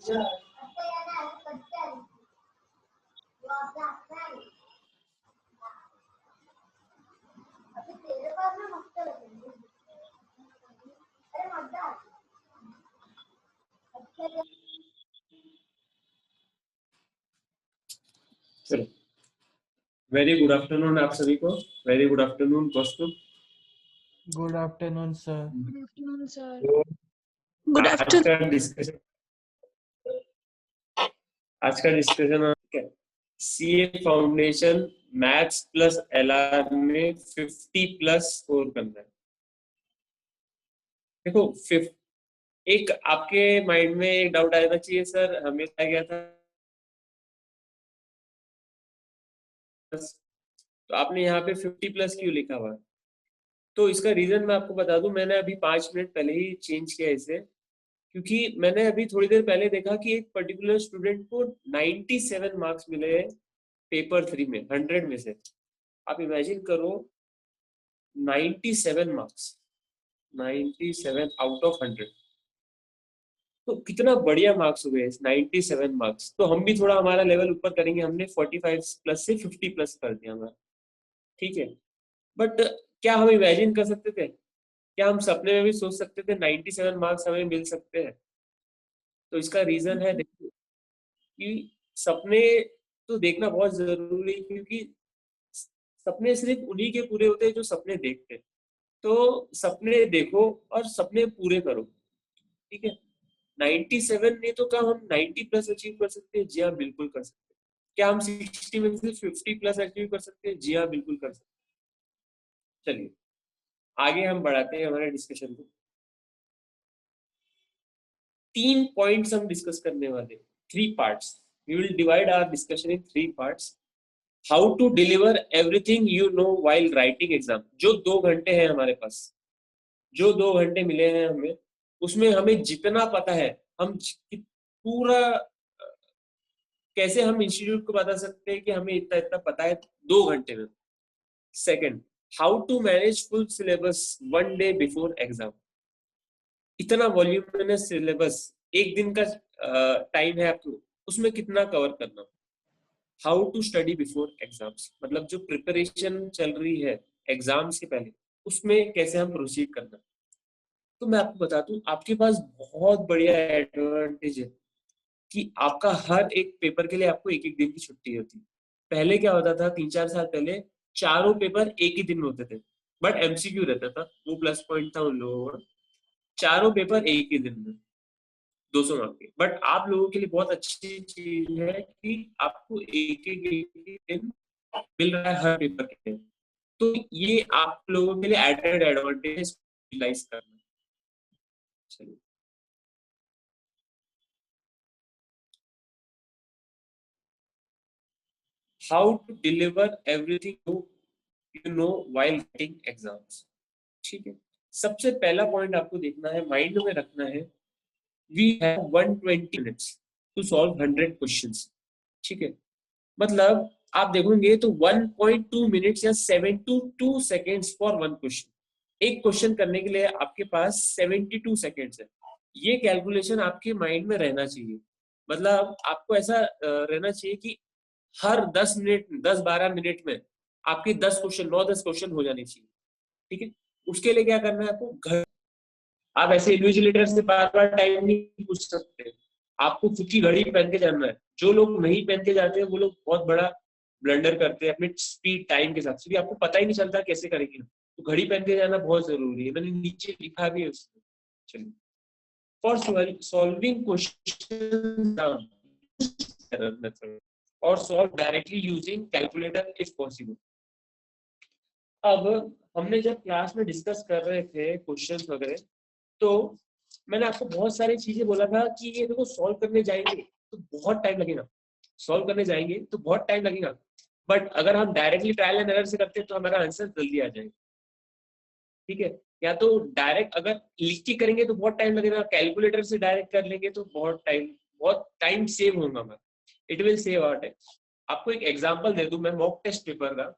चलो, very good afternoon आप सभी को। Very good afternoon Kaustubh. Good afternoon sir. Good afternoon sir. Good आज आफ्टरनून। का discussion CA foundation maths plus LR में 50 प्लस स्कोर करना है। देखो, एक आपके माइंड में एक डाउट आना चाहिए, सर हमें क्या गया था, तो आपने यहाँ पे 50 प्लस क्यों लिखा हुआ है? तो इसका रीजन मैं आपको बता दूं, मैंने अभी 5 मिनट पहले ही चेंज किया इसे, क्योंकि मैंने अभी थोड़ी देर पहले देखा कि एक पर्टिकुलर स्टूडेंट को 97 मार्क्स मिले पेपर 3 में 100 में से। आप इमेजिन करो 97 मार्क्स, 97 आउट ऑफ 100, तो कितना बढ़िया मार्क्स हुए 97 मार्क्स। तो हम भी थोड़ा हमारा लेवल ऊपर करेंगे, हमने 45 प्लस से 50 प्लस कर दिया हमारा, ठीक है। बट क्या हम इमेजिन कर सकते थे, क्या हम सपने में भी सोच सकते थे 97 मार्क्स हमें मिल सकते हैं? तो इसका रीजन है देखिए कि सपने तो देखना बहुत जरूरी है, क्योंकि सपने सिर्फ उन्हीं के पूरे होते हैं जो सपने देखते हैं। तो सपने देखो और सपने पूरे करो, ठीक है। 97 नहीं तो क्या हम 90 प्लस अचीव कर सकते हैं? जी हाँ, बिल्कुल कर सकते हैं। क्या हम 60 में से 50 प्लस अचीव कर सकते हैं? जी हाँ, बिल्कुल कर सकते हैं। चलिए आगे हम बढ़ाते हैं हमारे डिस्कशन को। 3 पॉइंट्स हम डिस्कस करने वाले, 3 parts. We will divide our discussion in 3 parts. How to deliver everything you know while writing exam. जो 2 घंटे हैं हमारे पास, जो 2 घंटे मिले हैं हमें, उसमें हमें जितना पता है हम पूरा कैसे हम इंस्टीट्यूट को बता सकते हैं कि हमें इतना इतना पता है 2 घंटे में। Second, how to manage full syllabus 1 day before exam. इतना वॉल्यूमिनस सिलेबस, एक दिन का टाइम है आपको, उसमें कितना कवर करना। How to study before exams, मतलब जो प्रिपरेशन चल रही है एग्जाम्स के पहले, उसमें कैसे हम प्रोसीड करना। तो मैं आपको बता दूं, आपके पास बहुत बढ़िया एडवांटेज है कि आपका हर एक पेपर के लिए आपको एक एक दिन की छुट्टी होती है। पहले क्या होता था, 3-4 साल पहले चारों पेपर एक ही दिन में होते थे, बट एमसीक्यू रहता था, वो प्लस पॉइंट था उन लोगों का। चारों पेपर एक ही दिन में 200 मार्क के। बट आप लोगों के लिए बहुत अच्छी चीज है कि आपको एक एक दिन मिल रहा है हर पेपर के लिए। तो ये आप लोगों के लिए एडेड एडवांटेज यूटिलाइज करना। चलिए how to deliver everything you know while writing exams, ठीक है। सबसे पहला पॉइंट आपको देखना है, माइंड में रखना है, we have 120 minutes to solve 100 questions, ठीक है। मतलब आप देखोगे तो 1.2 मिनट्स या 72 सेकेंड्स फॉर 1 क्वेश्चन। एक क्वेश्चन करने के लिए आपके पास 72 सेकेंड्स है। ये कैलकुलेशन आपके माइंड में रहना चाहिए। मतलब आपको ऐसा रहना चाहिए कि हर 10 मिनट 10-12 मिनट में आपके 10 क्वेश्चन 9-10 क्वेश्चन हो जाने चाहिए, ठीक है। उसके लिए क्या करना है आपको, घर आप ऐसे इन्विजिलेटर से बार बार टाइम नहीं पूछ सकते, आपको खुद की घड़ी पहन के जाना है। जो लोग नहीं पहन के जाते हैं वो लोग बहुत बड़ा ब्लंडर करते हैं अपने स्पीड टाइम के साथ, क्योंकि आपको पता ही नहीं चलता कैसे करेंगे। तो घड़ी पहन के जाना बहुत जरूरी है, मैंने नीचे लिखा भी है उसमें। चलिए, फॉर सॉल्विंग क्वेश्चन मेथड और solve directly using calculator if possible. अब हमने जब क्लास में डिस्कस कर रहे थे क्वेश्चंस वगैरह, तो मैंने आपको बहुत सारी चीजें बोला था कि ये देखो सॉल्व करने जाएंगे तो बहुत टाइम लगेगा, सॉल्व करने जाएंगे तो बहुत टाइम लगेगा, बट अगर हम डायरेक्टली ट्रायल एंड एरर से करते हैं तो हमारा आंसर जल्दी आ जाएगा, ठीक है। या तो डायरेक्ट अगर लिख के करेंगे तो बहुत टाइम लगेगा, कैलकुलेटर से डायरेक्ट कर लेंगे तो बहुत टाइम सेव होगा हमारा, it will save our time. आपको एक एग्जांपल दे दूं मैं मॉक टेस्ट पेपर का।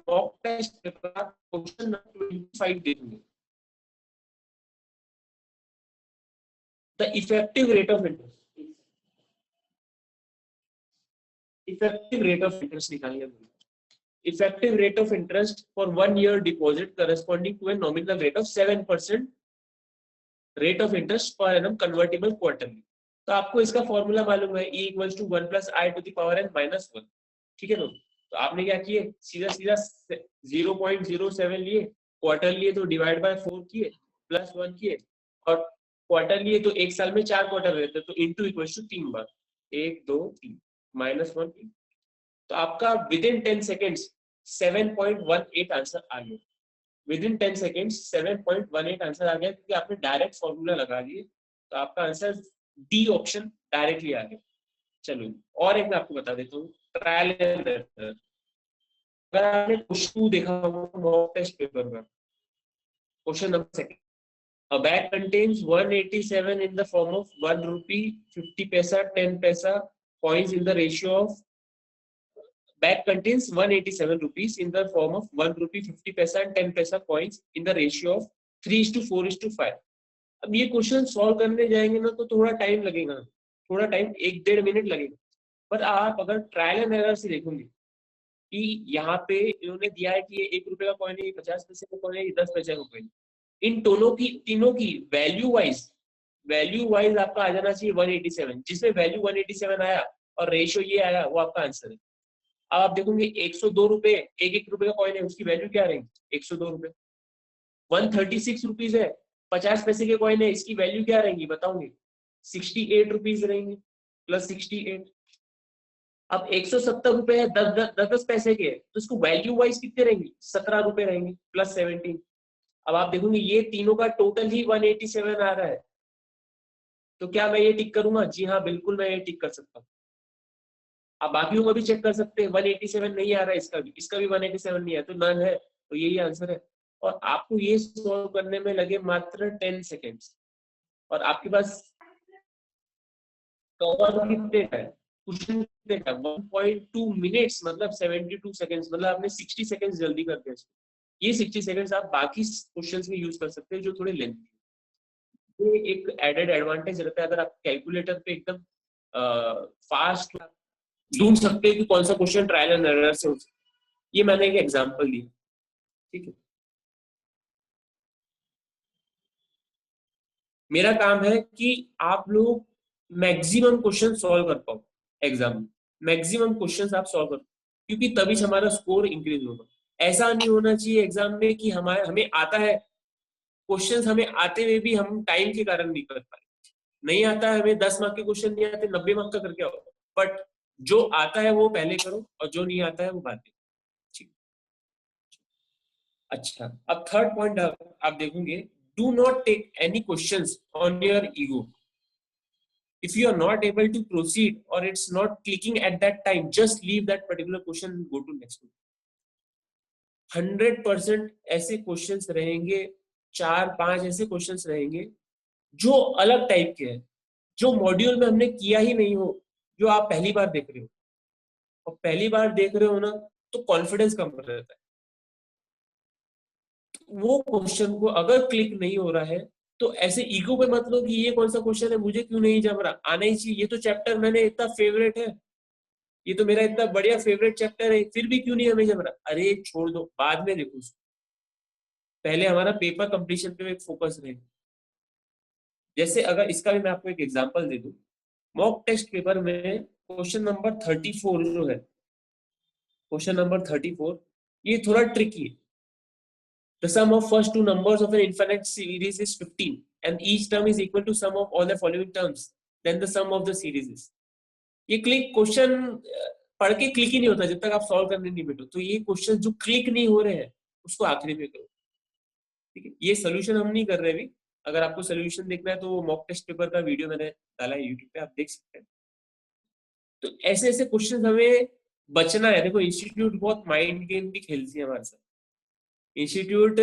मॉक टेस्ट पेपर आप क्वेश्चन नंबर 25 देखेंगे, the effective rate of interest, effective rate of interest निकालिए। Effective rate of interest for 1 year deposit corresponding to a nominal rate of 7% rate of interest per annum convertible quarterly। तो आपको इसका formula मालूम है, E equals to 1 plus I to the power n minus 1। ठीक है, तो आपने क्या किए, सीधा सीधा 0.07 लिए, क्वार्टर लिए तो डिवाइड बाय 4 किए, प्लस 1 किए, और क्वार्टर लिए तो एक साल में 4 क्वार्टर रहते हैं, तो इनटू इक्वल्स टू 3 बार, 1 2 3 माइनस 1 3। तो आपका विद इन 10 सेकेंड्स 7.18 आंसर आ गया, विद इन 10 सेकेंड्स 7.18 आंसर आ गया, क्योंकि आपने डायरेक्ट फॉर्मूला लगा दिए, तो आपका आंसर डी ऑप्शन डायरेक्टली आ गया। चलो और एक मैं आपको बता देता हूँ, ट्रायल एंड एरर। अगर आपने क्वेश्चन देखा होगा मॉक टेस्ट पेपर में, question number second, a bag contains 187 in the form of 1 rupee 50 paisa 10 paisa coins in the ratio of, bag contains 187 rupees in the form of 1 rupee 50 paisa and 10 paisa coins in the ratio of 3:4:5। अब ये question solve करने जाएंगे ना तो थोड़ा time लगेगा, थोड़ा time 1-1.5 minute लगेगा, पर आप अगर ट्रायल एंड एरर से देखोगे कि यहाँ पे इन्होंने दिया है कि ये 1 रुपए का कॉइन है, 50 पैसे का कॉइन है, 10 पैसे का कॉइन, इन तीनों की वैल्यू वाइज आपका आ जाना चाहिए 187, जिसमें वैल्यू 187 आया और रेशियो ये आया, वो आपका आंसर है। अब आप देखोगे 102 रुपए, 1 रुपए का कॉइन है, उसकी वैल्यू क्या रहेगी, 102 रुपए। 136 रुपीज है, 50 पैसे के कॉइन है, इसकी वैल्यू क्या रहेंगी बताओगे, 68 रुपीज रहेंगी, प्लस 68। अब 170 रुपए है, 10 पैसे के, तो इसको वैल्यू वाइज कितने रहेंगे, 17 रुपए रहेंगे, प्लस 17। अब आप देखोगे ये तीनों का टोटल ही 187 आ रहा है, तो क्या मैं ये टिक करूंगा, जी हाँ बिल्कुल मैं ये टिक कर सकता हूँ। आप बाकियों का भी चेक कर सकते हैं, 187 नहीं आ रहा है, इसका भी 187 नहीं है, तो नन है, तो यही आंसर है। और आपको ये सॉल्व करने में लगे मात्र 10 सेकेंड्स, और आपके पास कवर कितने का है, क्वेश्चन कितने का, 1.2 मिनट्स, मतलब 72 सेकेंड्स, मतलब आपने 60 सेकेंड्स जल्दी कर दिया। ये 60 सेकेंड्स आप बाकी क्वेश्चंस में यूज कर सकते हैं जो थोड़े लेंथी, ये एक एडेड एडवांटेज रहता है। अगर आप कैलकुलेटर पे एकदम फास्ट ढूंढ सकते हैं कि कौन सा क्वेश्चन ट्रायल एंड एरर से हो सकता है। ये मैंने एक एग्जांपल दिया, ठीक है। मेरा काम है कि आप लोग मैक्सिमम क्वेश्चन सॉल्व कर पाओ एग्जाम में, मैक्सिमम क्वेश्चन आप सॉल्व कर, क्योंकि तभी हमारा स्कोर इंक्रीज होगा। ऐसा नहीं होना चाहिए एग्जाम में कि हमें आता है क्वेश्चन, हमें आते हुए भी हम टाइम के कारण नहीं कर पाए, नहीं आता है हमें 10 मार्क के क्वेश्चन नहीं आते, 90 मार्क का करके आओ, बट जो आता है वो पहले करो और जो नहीं आता है वो बाद में, ठीक। अच्छा, अब थर्ड पॉइंट आप देखोगे, do not take any questions on your ego. If you are not able to proceed or it's not clicking at that time, just leave that particular question and go to next one। 100% ऐसे questions रहेंगे, 4-5 ऐसे questions रहेंगे जो अलग type के हैं, जो module में हमने किया ही नहीं हो, जो आप पहली बार देख रहे हो, और पहली बार देख रहे हो ना तो कॉन्फिडेंस कम रहता है। वो क्वेश्चन को अगर क्लिक नहीं हो रहा है तो ऐसे ईगो पे मत लो कि ये कौन सा क्वेश्चन है, मुझे क्यों नहीं जम रहा, आना ही चाहिए, ये तो चैप्टर मैंने इतना फेवरेट है, ये तो मेरा इतना बढ़िया फेवरेट चैप्टर है, फिर भी क्यों नहीं हमें जम रहा, अरे छोड़ दो, बाद में देखो, पहले हमारा पेपर कंप्लीशन पे फोकस रहे। जैसे अगर इसका भी मैं आपको एक एग्जांपल दे दूं, मॉक टेस्ट पेपर में क्वेश्चन नंबर 34 जो है, क्वेश्चन नंबर 34, ये थोड़ा ट्रिकी है। The sum of first two numbers of an infinite series is 15 and each term is equal to sum of all the following terms, then the sum of the series is। ये click question पढ़ के click ही नहीं होता जब तक आप solve करने नहीं बैठो, तो ये क्वेश्चन जो क्लिक नहीं हो रहे हैं उसको आखिरी में करो, ठीक है। ये सोल्यूशन हम नहीं कर रहे अभी, अगर आपको सोल्यूशन देखना है तो मॉक टेस्ट पेपर का वीडियो मैंने डाला है यूट्यूब पे, आप देख सकते हैं। तो ऐसे ऐसे क्वेश्चन हमें बचना है। देखो इंस्टीट्यूट बहुत माइंड गेम भी खेलती है हमारे साथ। इंस्टीट्यूट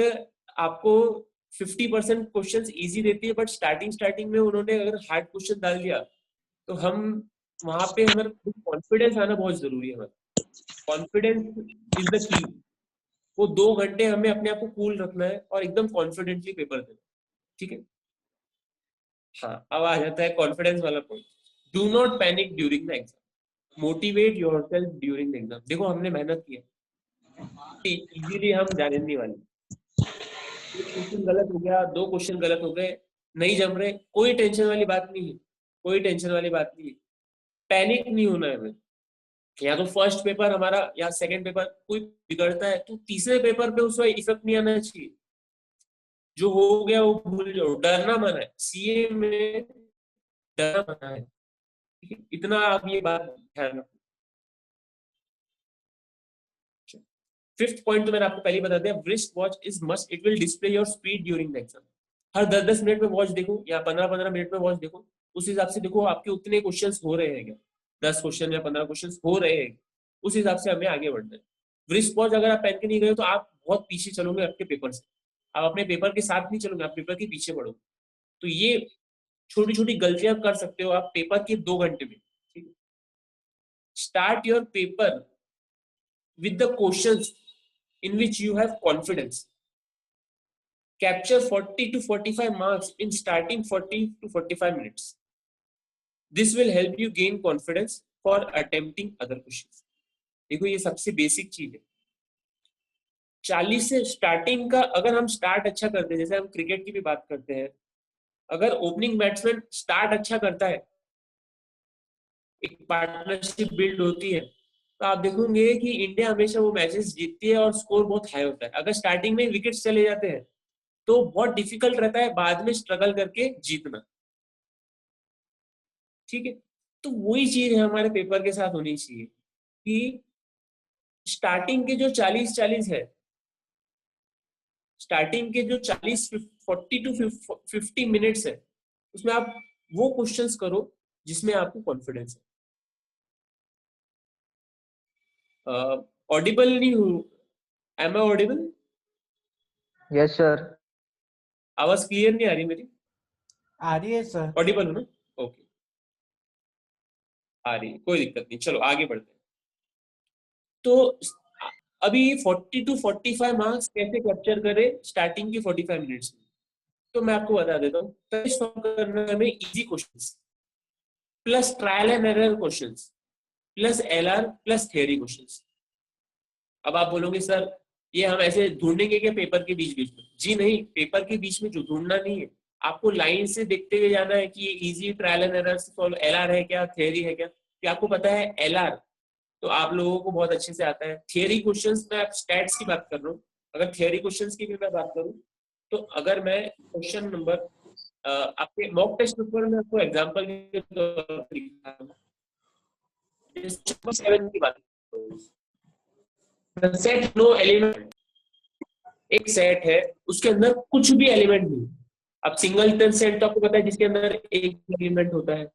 आपको 50% क्वेश्चन इजी देती है, बट स्टार्टिंग में उन्होंने अगर हार्ड क्वेश्चन डाल दिया तो हम वहां पे हमारा कॉन्फिडेंस आना बहुत जरूरी है। हमारा कॉन्फिडेंस इज द की। वो 2 घंटे हमें अपने आप को कूल रखना है और एकदम कॉन्फिडेंटली पेपर देना, ठीक है। हाँ, अब आ जाता है कॉन्फिडेंस वाला point. Do not panic during the exam, motivate yourself during the exam. देखो हमने मेहनत की है, इजीली हम जाने नहीं वाले। एक क्वेश्चन गलत हो गया, 2 क्वेश्चन गलत हो गए, नहीं जम रहे, कोई टेंशन वाली बात नहीं है, कोई टेंशन वाली बात नहीं है। पैनिक नहीं होना है हमें। या तो फर्स्ट पेपर हमारा या सेकंड पेपर कोई बिगड़ता है तो तीसरे पेपर पे उसका इफेक्ट नहीं आना चाहिए। जो हो गया वो भूल जाओ, डरना मना है सीए में, डरना मना है, ठीक है? इतना आप ये बात ध्यान रखो। फिफ्थ पॉइंट तो मैंने आपको पहले ही बता दिया, wrist watch is must, it will display your speed during the exam. Her 10-10 minute में वॉच देखो या 15-15 मिनट में वॉच देखो, उस हिसाब से देखो आपके उतने क्वेश्चंस हो रहे हैं क्या, 10 क्वेश्चन या 15 क्वेश्चंस हो रहे हैं, उस हिसाब से हमें आगे बढ़ना है। wrist वॉच अगर आप पहन के नहीं गए तो आप बहुत पीछे चलोगे आपके पेपर से, आप अपने पेपर के साथ नहीं चलोगे, आप पेपर के पीछे बढ़ोगे। तो ये छोटी छोटी गलतियां कर सकते हो आप पेपर के 2 घंटे में, ठीक है। Start your paper with the questions in which you have confidence. Capture 40 to 45 marks in starting 40 to 45 minutes. This will help you gain confidence for attempting other questions. देखो ये सबसे बेसिक चीज है। 40 से स्टार्टिंग का अगर हम स्टार्ट अच्छा करते हैं, जैसे हम क्रिकेट की भी बात करते हैं, अगर ओपनिंग बैट्समैन स्टार्ट अच्छा करता है, एक पार्टनरशिप बिल्ड होती है, तो आप देखोगे कि इंडिया हमेशा वो मैचेस जीतती है और स्कोर बहुत हाई होता है। अगर स्टार्टिंग में विकेट्स चले जाते हैं तो बहुत डिफिकल्ट रहता है बाद में स्ट्रगल करके जीतना, ठीक है। तो वही चीज है हमारे पेपर के साथ होनी चाहिए कि स्टार्टिंग के जो 40-40 है, स्टार्टिंग के जो 40 to 50 मिनट्स है, उसमें आप वो क्वेश्चंस करो जिसमें आपको कॉन्फिडेंस है। ऑडिबल नहीं हूँ, am I audible? Yes sir. आवाज क्लियर नहीं आ रही मेरी? आ रही है सर। ऑडिबल हो ना? ओके, आ रही है, कोई दिक्कत नहीं, चलो आगे बढ़ते हैं। तो अभी 40 to 45 मार्क्स कैसे कैप्चर करें स्टार्टिंग की 45 मिनट्स में, तो मैं आपको बता देता हूँ। करना है हमें easy questions plus trial and error questions plus LR plus theory questions. अब आप बोलोगे सर ये हम ऐसे ढूंढेंगे क्या पेपर के बीच बीच में? जी नहीं, पेपर के बीच में जो ढूंढना नहीं है, आपको लाइन से देखते हुए जाना है कि ये इजी ट्रायल एंड एरर से सॉल्व, एलआर है क्या, थ्योरी है क्या। कि आपको पता है एलआर तो आप लोगों को बहुत अच्छे से आता है। थियरी क्वेश्चंस में आप स्टैट्स की बात कर रहा हूँ, अगर थियरी क्वेश्चंस की भी मैं बात करूँ तो अगर मैं क्वेश्चन नंबर आपके मॉक टेस्ट पेपर में आपको एग्जांपल के तौर पर दिखा रहा हूं, 7 की बात करूं, सेट नो एलिमेंट, एक सेट है उसके अंदर कुछ भी एलिमेंट नहीं। अब सिंगलटन सेट तो आपको पता है जिसके अंदर एक एलिमेंट होता है।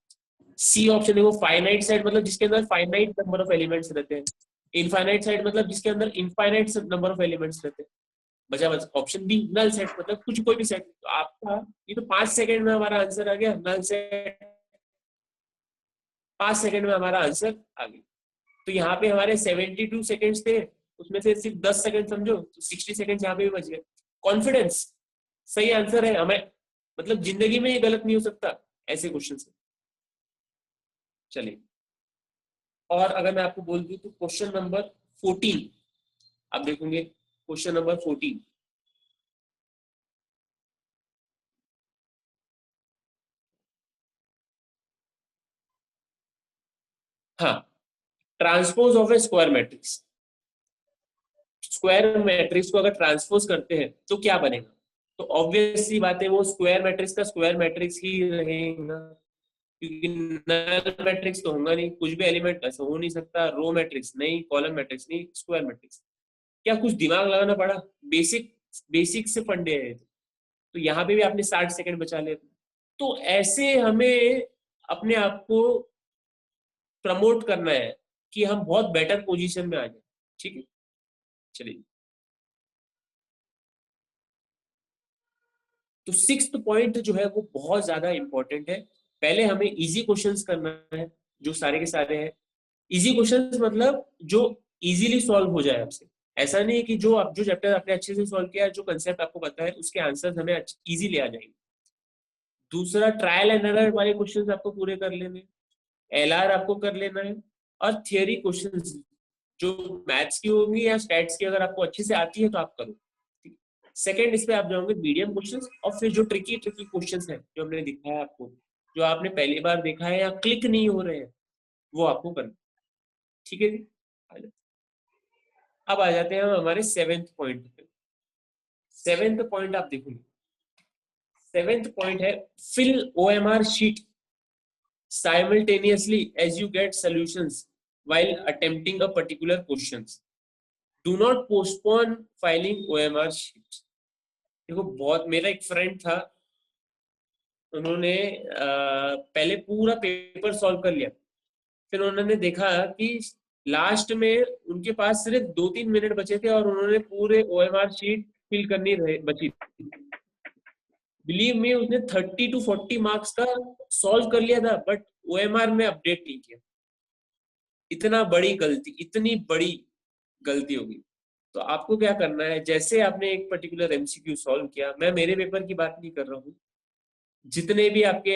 सी ऑप्शन देखो, फाइनाइट सेट मतलब जिसके अंदर फाइनाइट नंबर ऑफ एलिमेंट्स रहते हैं। इनफाइनाइट सेट मतलब जिसके अंदर इनफाइनाइट नंबर ऑफ एलिमेंट्स रहते हैं। बचा बस ऑप्शन बी नल सेट मतलब कुछ कोई भी सेट। तो आपका ये तो 5 सेकंड में हमारा आंसर आ गया, नल सेट 5 सेकंड में हमारा आंसर आ गया। तो यहाँ पे हमारे 72 सेकंड्स थे, उसमें से सिर्फ 10 सेकंड समझो तो 60 सेकंड यहाँ पे भी बच गए। कॉन्फिडेंस सही आंसर है हमें, मतलब जिंदगी में ये गलत नहीं हो सकता ऐसे क्वेश्चन से। चलिए, और अगर मैं आपको बोल दूं तो क्वेश्चन नंबर 14 आप देखोगे, क्वेश्चन नंबर 14 हाँ, transpose of A square matrix. Square matrix को अगर ट्रांसपोज करते हैं तो क्या बनेगा? तो ऑब्वियस सी बात है वो स्क्वायर मैट्रिक्स का स्क्वायर मैट्रिक्स ही रहेगा, क्योंकि नल मैट्रिक्स तो होगा नहीं, कुछ भी एलिमेंट ऐसा हो नहीं सकता, रो मैट्रिक्स नहीं, कॉलम मैट्रिक्स नहीं, स्क्वायर मैट्रिक्स। क्या कुछ दिमाग लगाना पड़ा? बेसिक बेसिक से फंडे है। तो यहाँ पे भी आपने 60 सेकंड बचा लिया। तो ऐसे हमें अपने आप को प्रमोट करना है कि हम बहुत बेटर पोजीशन में आ जाए, ठीक है। चलिए, तो 6th पॉइंट जो है वो बहुत ज्यादा इंपॉर्टेंट है। पहले हमें इजी क्वेश्चंस करना है, जो सारे के सारे हैं। इजी क्वेश्चंस मतलब जो इजीली सॉल्व हो जाए आपसे। ऐसा नहीं है कि जो चैप्टर आपने अच्छे से सॉल्व किया, जो कंसेप्ट आपको पता है, उसके आंसर्स हमें इजीली आ जाएंगे। दूसरा, ट्रायल एंड एरर वाले क्वेश्चंस आपको पूरे कर लेने, एलआर आपको कर लेना है, और थियरी क्वेश्चंस जो मैथ्स की होंगी या स्टैट्स की अगर आपको अच्छे से आती है तो आप करो। सेकंड, इस पे आप जाओगे मीडियम क्वेश्चंस, और फिर जो ट्रिकी क्वेश्चंस हैं जो हमने दिखाया आपको, जो आपने पहली बार देखा है या क्लिक नहीं हो रहे हैं, वो आपको करना। ठीक है जी। अब आ जाते हैं हम हमारे सेवेंथ पॉइंट पे। सेवेंथ पॉइंट आप देखोगे, सेवेंथ पॉइंट है fill OMR sheet simultaneously as you get solutions while attempting a particular questions. Do not postpone filing OMR sheet. देखो, बहुत, मेरा एक फ्रेंड था, उन्होंने पहले पूरा पेपर सॉल्व कर लिया, फिर उन्होंने देखा कि लास्ट में उनके पास सिर्फ 2-3 मिनट बचे थे और उन्होंने पूरे OMR शीट फिल करनी बची थी। बिलीव मी, उसने 30 to 40 मार्क्स का सॉल्व कर लिया था, बट OMR में अपडेट नहीं किया। इतना बड़ी गलती, इतनी बड़ी गलती होगी। तो आपको क्या करना है, जैसे आपने एक पर्टिकुलर एमसीक्यू सॉल्व किया, मैं मेरे पेपर की बात नहीं कर रहा हूँ, जितने भी आपके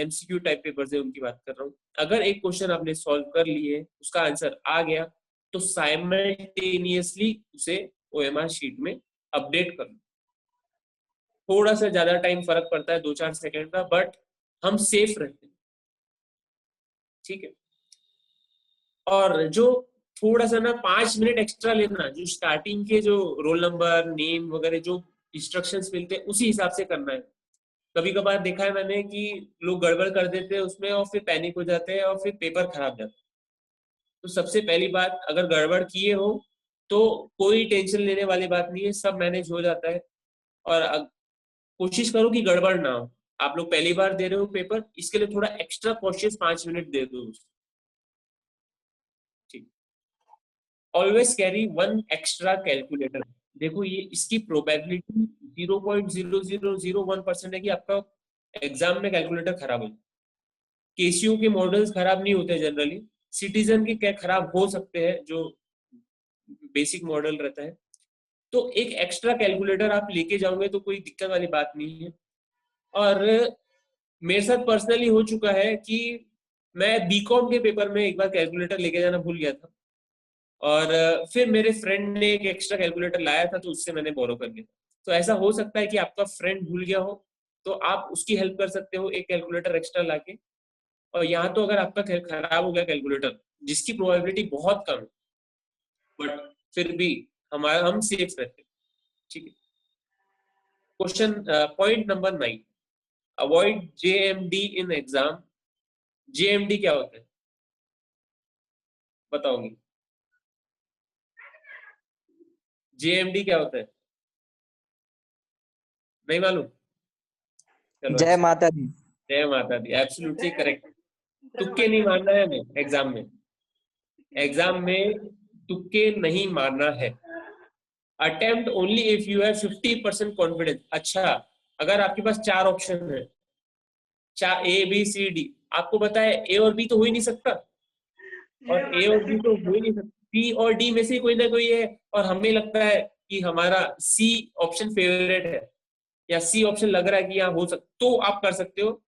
एमसीक्यू टाइप पेपर्स है उनकी बात कर रहा हूँ। अगर एक क्वेश्चन आपने सॉल्व कर लिए, उसका आंसर आ गया, तो साइमल्टेनियसली उसे ओएमआर शीट में अपडेट कर लो। थोड़ा सा ज्यादा टाइम फर्क पड़ता है, 2-4 सेकंड का, बट हम सेफ रहते हैं। ठीक है। और जो थोड़ा सा ना 5 मिनट एक्स्ट्रा लेना, जो स्टार्टिंग के जो रोल नंबर, नेम वगैरह जो इंस्ट्रक्शंस मिलते हैं उसी हिसाब से करना है। कभी कभार देखा है मैंने कि लोग गड़बड़ कर देते हैं उसमें और फिर पैनिक हो जाते हैं और फिर पेपर खराब जाता है। तो सबसे पहली बात, अगर गड़बड़ किए हो तो कोई टेंशन लेने वाली बात नहीं है, सब मैनेज हो जाता है। और कोशिश करो कि गड़बड़ ना हो। आप लोग पहली बार दे रहे हो पेपर, इसके लिए थोड़ा एक्स्ट्रा कॉशियस 5 मिनट दे दो। ठीक। Always carry one extra calculator. देखो, ये इसकी प्रोबेबिलिटी 0.0001% है कि आपका एग्जाम में कैलकुलेटर खराब हो जाए। केसीओ के मॉडल्स खराब नहीं होते जनरली, सिटीजन के क्या खराब हो सकते हैं, जो बेसिक मॉडल रहता है। तो एक एक्स्ट्रा कैलकुलेटर आप लेके जाओगे तो कोई दिक्कत वाली बात नहीं है। और मेरे साथ पर्सनली हो चुका है कि मैं बीकॉम के पेपर में एक बार कैलकुलेटर लेके जाना भूल गया था, और फिर मेरे फ्रेंड ने एक एक्स्ट्रा कैलकुलेटर लाया था तो उससे मैंने बोरो कर लिया। तो ऐसा हो सकता है कि आपका फ्रेंड भूल गया हो, तो आप उसकी हेल्प कर सकते हो एक कैलकुलेटर एक्स्ट्रा लाके। और यहाँ तो अगर आपका खराब हो गया कैलकुलेटर, जिसकी प्रोबेबिलिटी बहुत कम है, बट फिर भी हम सेफ रहते हैं। ठीक है। Question point number 9, avoid JMD in exam. JMD क्या होता है बताओगे? जेएमडी क्या होता है? नहीं मालूम? चलो, जय माता दी। जय माता दी, एब्सोल्युटली करेक्ट। तुक्के नहीं मारना है हमें एग्जाम में। एग्जाम में तुक्के नहीं मारना है। Attempt only if you have 50% confidence. अच्छा, अगर आपके पास 4 ऑप्शन है, चार, ए बी सी डी, आपको पता है ए और बी तो हो ही नहीं सकता, और ए और बी तो हो ही नहीं सकता, सी और डी में से कोई ना कोई है, और हमें लगता है कि हमारा सी ऑप्शन फेवरेट है, या सी ऑप्शन लग रहा है कि यहाँ हो सकता, तो आप कर सकते हो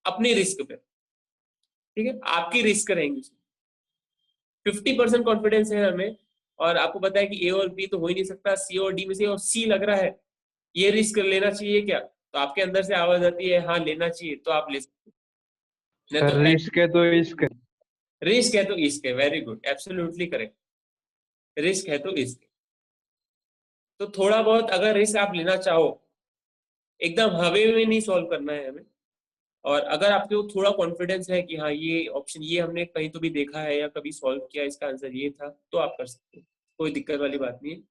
अपने रिस्क पे। ठीक है, आपकी रिस्क रहेंगी। 50% कॉन्फिडेंस है हमें, और आपको पता है कि ए और बी तो हो ही नहीं सकता, सी और डी में से, और सी लग रहा है, ये रिस्क लेना चाहिए क्या? तो आपके अंदर से आवाज आती है हाँ लेना चाहिए, तो आप ले सकते हो। नहीं सर तो रिस्क है तो इश्क है। रिस्क है तो इश्क है, very good, absolutely correct. Risk है तो इश्क है। तो थोड़ा बहुत अगर रिस्क आप लेना चाहो, एकदम हवे में नहीं सॉल्व करना है हमें। और अगर आपके को थोड़ा कॉन्फिडेंस है कि हाँ ये ऑप्शन, ये हमने कहीं तो भी देखा है या कभी सॉल्व किया, इसका आंसर ये था, तो आप कर सकते हो, कोई दिक्कत वाली बात नहीं है।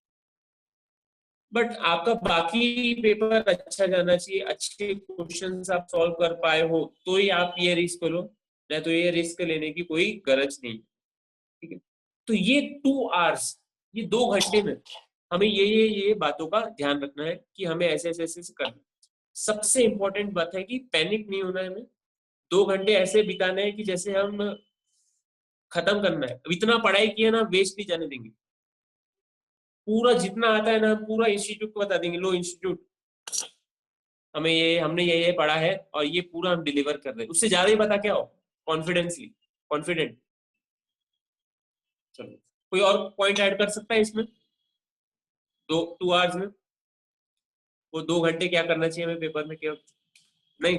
बट आपका बाकी पेपर अच्छा जाना चाहिए, अच्छे क्वेश्चंस आप सॉल्व कर पाए हो तो ही आप ये रिस्क लो, नहीं तो ये रिस्क लेने की कोई गरज नहीं। ठीक है। तो ये 2 आवर्स, ये 2 घंटे में हमें ये बातों का ध्यान रखना है कि हमें ऐसे ऐसे ऐसे करना है। सबसे इंपॉर्टेंट बात है कि पैनिक नहीं होना है हमें। 2 घंटे ऐसे बिताने हैं कि जैसे हम खत्म करना है। अब इतना पढ़ाई किया ना, वेस्ट नहीं जाने देंगे। पूरा जितना आता है ना पूरा इंस्टीट्यूट को बता देंगे, लो इंस्टीट्यूट हमने ये पढ़ा है और ये पूरा हम डिलीवर कर रहे हैं। उससे ज्यादा ही बता क्या हो, कॉन्फिडेंसली कॉन्फिडेंट। चलो कोई और पॉइंट ऐड कर सकता है इसमें? 2 आवर्स में वो 2 घंटे क्या करना चाहिए हमें पेपर में, क्या नहीं?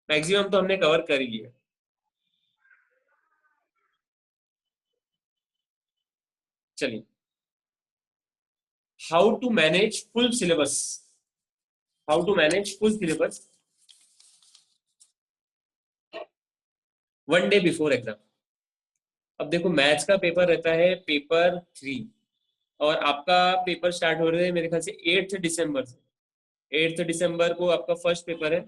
मैक्सिमम तो हमने कवर कर ही लिया। चलिए, how to manage full syllabus, how to manage full syllabus 1 day before exam. अब देखो मैथ्स का पेपर रहता है पेपर 3 और आपका पेपर स्टार्ट हो रहे हैं मेरे ख्याल से 8 दिसंबर से। 8 दिसंबर को आपका फर्स्ट पेपर है।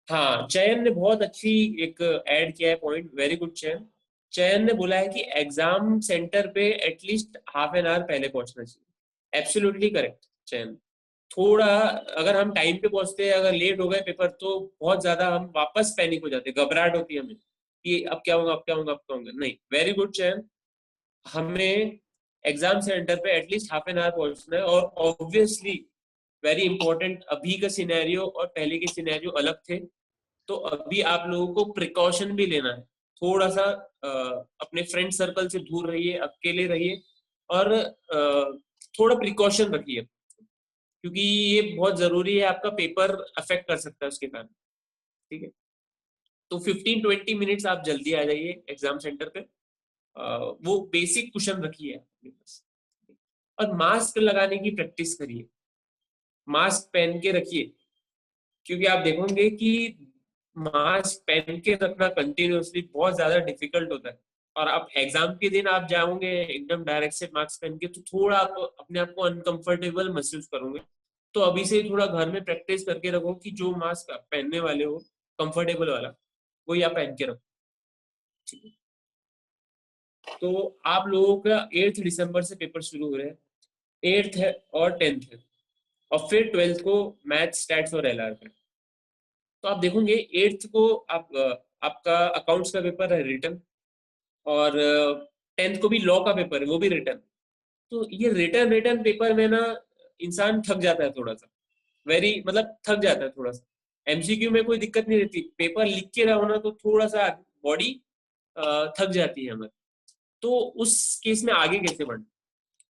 हाँ, चयन ने बहुत अच्छी एक ऐड किया है पॉइंट, वेरी गुड चयन। चयन ने बोला है कि एग्जाम सेंटर पे एटलीस्ट हाफ एन आवर पहले पहुंचना चाहिए। एब्सोल्युटली करेक्ट चयन। थोड़ा अगर हम टाइम पे पहुंचते हैं, अगर लेट हो गए पेपर तो बहुत ज्यादा हम वापस पैनिक हो जाते हैं, घबराहट होती है हमें कि अब क्या होगा, अब क्या होगा, अब क्या होगा। नहीं, वेरी गुड चयन। हमें एग्जाम सेंटर पे एटलीस्ट हाफ एन आवर पहुंचना है। और ऑब्वियसली वेरी इंपॉर्टेंट, अभी का सिनेरियो और पहले के सिनेरियो अलग थे, तो अभी आप लोगों को प्रिकॉशन भी लेना है। थोड़ा सा अपने फ्रेंड सर्कल से दूर रहिए, अकेले रहिए और थोड़ा प्रिकॉशन रखिए, क्योंकि ये बहुत जरूरी है, आपका पेपर अफेक्ट कर सकता है उसके कारण। ठीक है, तो 15-20 मिनट्स आप जल्दी आ जाइए एग्जाम सेंटर पे। वो बेसिक क्वेश्चन रखिए अपने पास और मास्क लगाने की प्रैक्टिस करिए, मास्क पहन के रखिए, क्योंकि आप देखोगे कि मास्क पहन के रखना कंटिन्यूअसली बहुत ज्यादा डिफिकल्ट होता है। और आप एग्जाम के दिन आप जाओगे एकदम डायरेक्ट से मास्क पहन के, तो थोड़ा आप अपने आप को अनकंफर्टेबल महसूस करोगे। तो अभी से थोड़ा घर में प्रैक्टिस करके रखो कि जो मास्क आप पहनने वाले हो कंफर्टेबल वाला, वही आप पहन के रखो। ठीक है, तो आप लोगों का 8 दिसंबर से पेपर शुरू हो रहे हैं, 8th है और 10th है, और फिर 12th को मैथ, स्टैट्स और एलआर है। तो आप देखोगे 8th को आपका अकाउंट्स का पेपर है रिटर्न, और 10th को भी लॉ का पेपर है, वो भी रिटर्न। तो ये रिटर्न पेपर में ना इंसान थक जाता है थोड़ा सा, वेरी मतलब थक जाता है थोड़ा सा। एमसीक्यू में कोई दिक्कत नहीं रहती, पेपर लिख के रहो ना तो थोड़ा सा बॉडी थक जाती है हमारी। तो उस केस में आगे कैसे बढ़ना,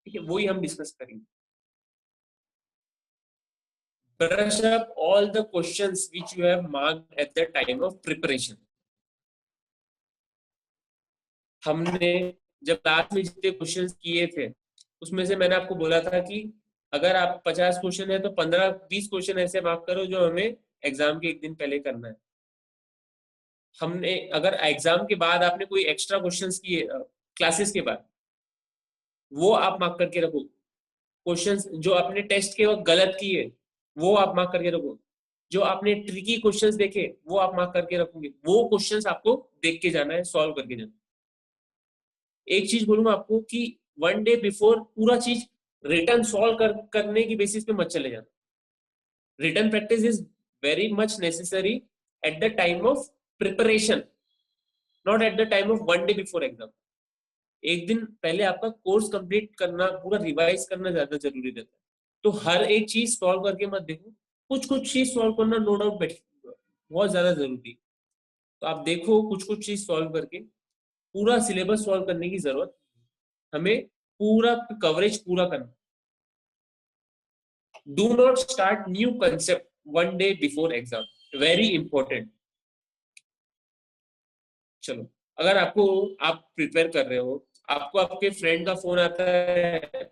ठीक है, वही हम डिस्कस करेंगे। Brush up all the questions which you have marked at the time of preparation. हमने जब क्लास में जितने क्वेश्चंस किए थे उसमें से मैंने आपको बोला था कि अगर आप 50 क्वेश्चन है तो 15-20 क्वेश्चन ऐसे मार्क करो जो हमें एग्जाम के एक दिन पहले करना है। हमने अगर एग्जाम के बाद आपने कोई एक्स्ट्रा क्वेश्चंस किए क्लासेस के बाद, वो आप मार्क करके रखो। क्वेश्चंस जो आपने टेस्ट के वक्त गलत किए वो आप मार्क करके रखो। जो आपने ट्रिकी क्वेश्चंस देखे वो आप मार्क करके रखोगे। वो क्वेश्चंस आपको देख के जाना है, सॉल्व करके जाना है। एक चीज बोलूंगा आपको कि 1 डे बिफोर पूरा चीज रिटर्न सॉल्व करने की बेसिस पे मत चले जाना। Return practice is very much necessary at the time of preparation, not at the time of 1 day before exam. एक दिन पहले आपका कोर्स कंप्लीट करना, पूरा रिवाइज करना ज्यादा जरूरी रहता है। तो हर एक चीज सॉल्व करके मत देखो, कुछ कुछ चीज सॉल्व करना नो डाउट बहुत ज्यादा जरूरी है। तो आप देखो कुछ कुछ चीज सॉल्व करके, पूरा सिलेबस सॉल्व करने की जरूरत, हमें पूरा कवरेज पूरा करना। Do not start new concept 1 day before exam, very important. चलो, अगर आपको आप प्रिपेयर कर रहे हो, आपको आपके फ्रेंड का फोन आता है,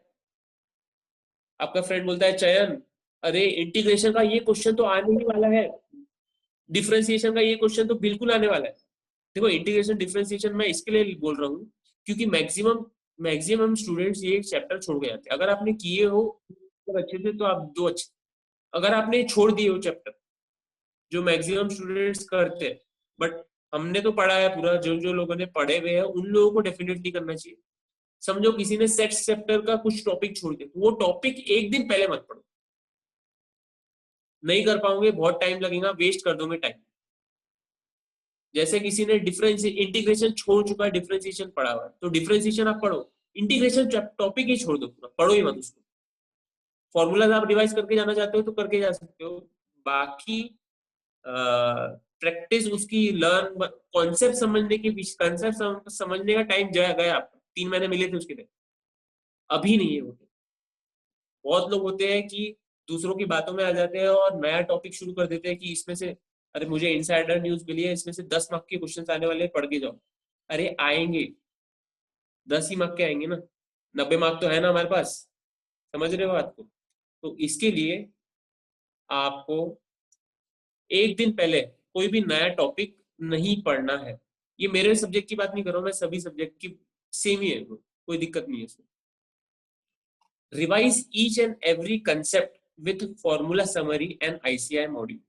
आपका फ्रेंड बोलता है चयन अरे इंटीग्रेशन का ये क्वेश्चन तो आने ही वाला है, डिफरेंशिएशन का ये क्वेश्चन तो बिल्कुल आने वाला है। देखो इंटीग्रेशन डिफरेंशिएशन मैं इसके लिए बोल रहा हूँ क्योंकि मैक्सिमम स्टूडेंट्स ये चैप्टर छोड़ गए थे। अगर आपने किए हो तो अच्छे से, तो आप दो अच्छे। अगर आपने छोड़ दिए हो चैप्टर, जो मैक्सिमम स्टूडेंट्स करते हैं, बट हमने तो पढ़ा है पूरा, जो जो लोगों ने पढ़े हुए हैं उन लोगों को डेफिनेटली करना चाहिए। समझो किसी ने सेक्स चैप्टर का कुछ टॉपिक छोड़ दिया, तो वो टॉपिक एक दिन पहले मत पढ़ो, नहीं कर पाओगे, बहुत टाइम लगेगा, वेस्ट कर दोगे टाइम। जैसे किसी ने डिफरेंस इंटीग्रेशन छोड़ चुका है, डिफरेंशिएशन पढ़ा हुआ है, तो डिफरेंशिएशन आप पढ़ो इंटीग्रेशन टॉपिक ही छोड़ दो, पूरा पढ़ो ही मत उसको। फॉर्मूलाज आप रिवाइज करके जाना चाहते हो तो करके जा सकते हो, बाकी प्रैक्टिस उसकी लर्न कॉन्सेप्ट समझने के बीच, कॉन्सेप्ट समझने का टाइम गया आपका, 3 महीने मिले थे उसके लिए, अभी नहीं है होते। बहुत लोग होते हैं कि दूसरों की बातों में आ जाते हैं और नया टॉपिक शुरू कर देते हैं कि इसमें से, अरे मुझे इनसाइडर न्यूज मिली है, इसमें से 10 मार्क के क्वेश्चन आने वाले हैं, पढ़ के जाओ। अरे आएंगे, 10 ही मार्क के आएंगे ना, 90 मार्क तो है ना हमारे पास। समझ रहे हो बात को? तो इसके लिए आपको एक दिन पहले कोई भी नया टॉपिक नहीं पढ़ना है। ये मेरे सब्जेक्ट की बात नहीं कर रहा हूं, मैं सभी सब्जेक्ट की सेम ही है, कोई दिक्कत नहीं है इसमें। Revise each and every concept with formula summary and ICI module.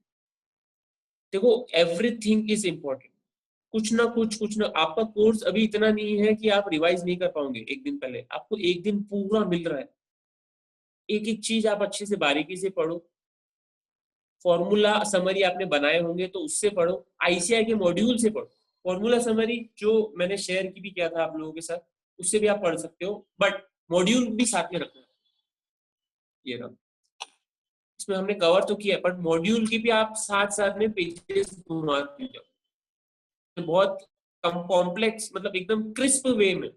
देखो एवरीथिंग इज इंपॉर्टेंट, कुछ ना, आपका कोर्स अभी इतना नहीं है कि आप रिवाइज नहीं कर पाओगे एक दिन पहले, आपको एक दिन पूरा मिल रहा है, एक एक चीज आप अच्छे से बारीकी से पढ़ो। फॉर्मूला समरी आपने बनाए होंगे तो उससे पढ़ो, आईसीआई के मॉड्यूल से पढ़ो। फॉर्मूला समरी जो मैंने शेयर की भी किया था आप लोगों के साथ, उससे भी आप पढ़ सकते हो, बट मॉड्यूल भी साथ में रखना। ये रहा, इसमें हमने कवर तो किया, बट मॉड्यूल की भी आप साथ साथ में पेजेस घुमाते जाओ। बहुत कम कॉम्प्लेक्स, मतलब एकदम क्रिस्प वे में,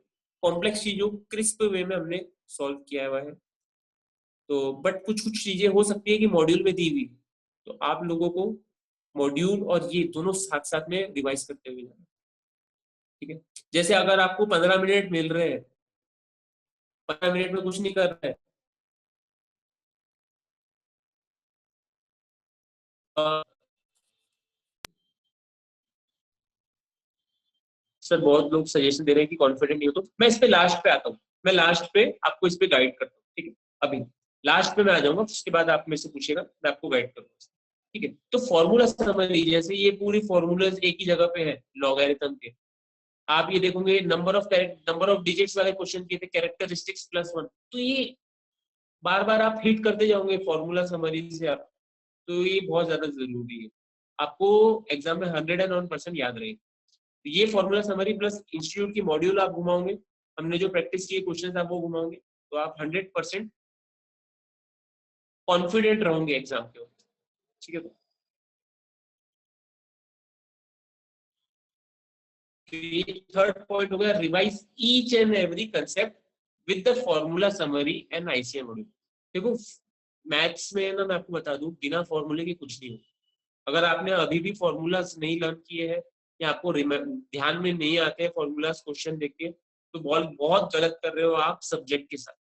कॉम्प्लेक्स चीजों क्रिस्प वे में हमने सॉल्व किया हुआ है। तो बट कुछ कुछ चीजें हो सकती है कि मॉड्यूल में दी हुई, तो आप लोगों को मॉड्यूल और ये दोनों साथ साथ में रिवाइज करते हुए जाना। ठीक है, जैसे अगर आपको 15 मिनट मिल रहे हैं, 15 मिनट में कुछ नहीं कर रहे हैं, सर बहुत लोग सजेशन दे रहे हैं कि कॉन्फिडेंट नहीं हो, तो मैं इस पे लास्ट पे आता हूँ, मैं लास्ट पे आपको इस पे गाइड करता हूँ। ठीक है, अभी लास्ट पे मैं आ जाऊंगा, उसके बाद आप मेरे से पूछिएगा, मैं आपको गाइड करूंगा। ठीक है, तो फॉर्मूला समझ लीजिए, जैसे ये पूरी फॉर्मूलाज एक ही जगह पे है लॉगरिथम के। आप ये देखोगे नंबर ऑफ डिजिट्स वाले क्वेश्चन किए थे, कैरेक्टरिस्टिक्स +1, तो ये बार बार आप हिट करते जाओगे फॉर्मूला समरी से आप, तो ये बहुत ज्यादा जरूरी है, आपको एग्जाम में 101% याद रहेगी। तो ये फॉर्मूला समरी प्लस इंस्टीट्यूट की मॉड्यूल आप घुमाओगे, हमने जो प्रैक्टिस किए क्वेश्चन आप वो घुमाओगे, तो आप 100% कॉन्फिडेंट रहोगे एग्जाम के वक्त। ठीक है, तो ये थर्ड पॉइंट हो गया, revise each and every concept with the formula summary and ICM module. देखो मैथ्स में ना, मैं आपको बता दूं, बिना फॉर्मूले के कुछ नहीं हो। अगर आपने अभी भी फॉर्मूलाज नहीं लर्न किए हैं या आपको ध्यान में नहीं आते हैं फॉर्मूलाज क्वेश्चन देख के, तो बहुत बहुत गलत कर रहे हो आप सब्जेक्ट के साथ।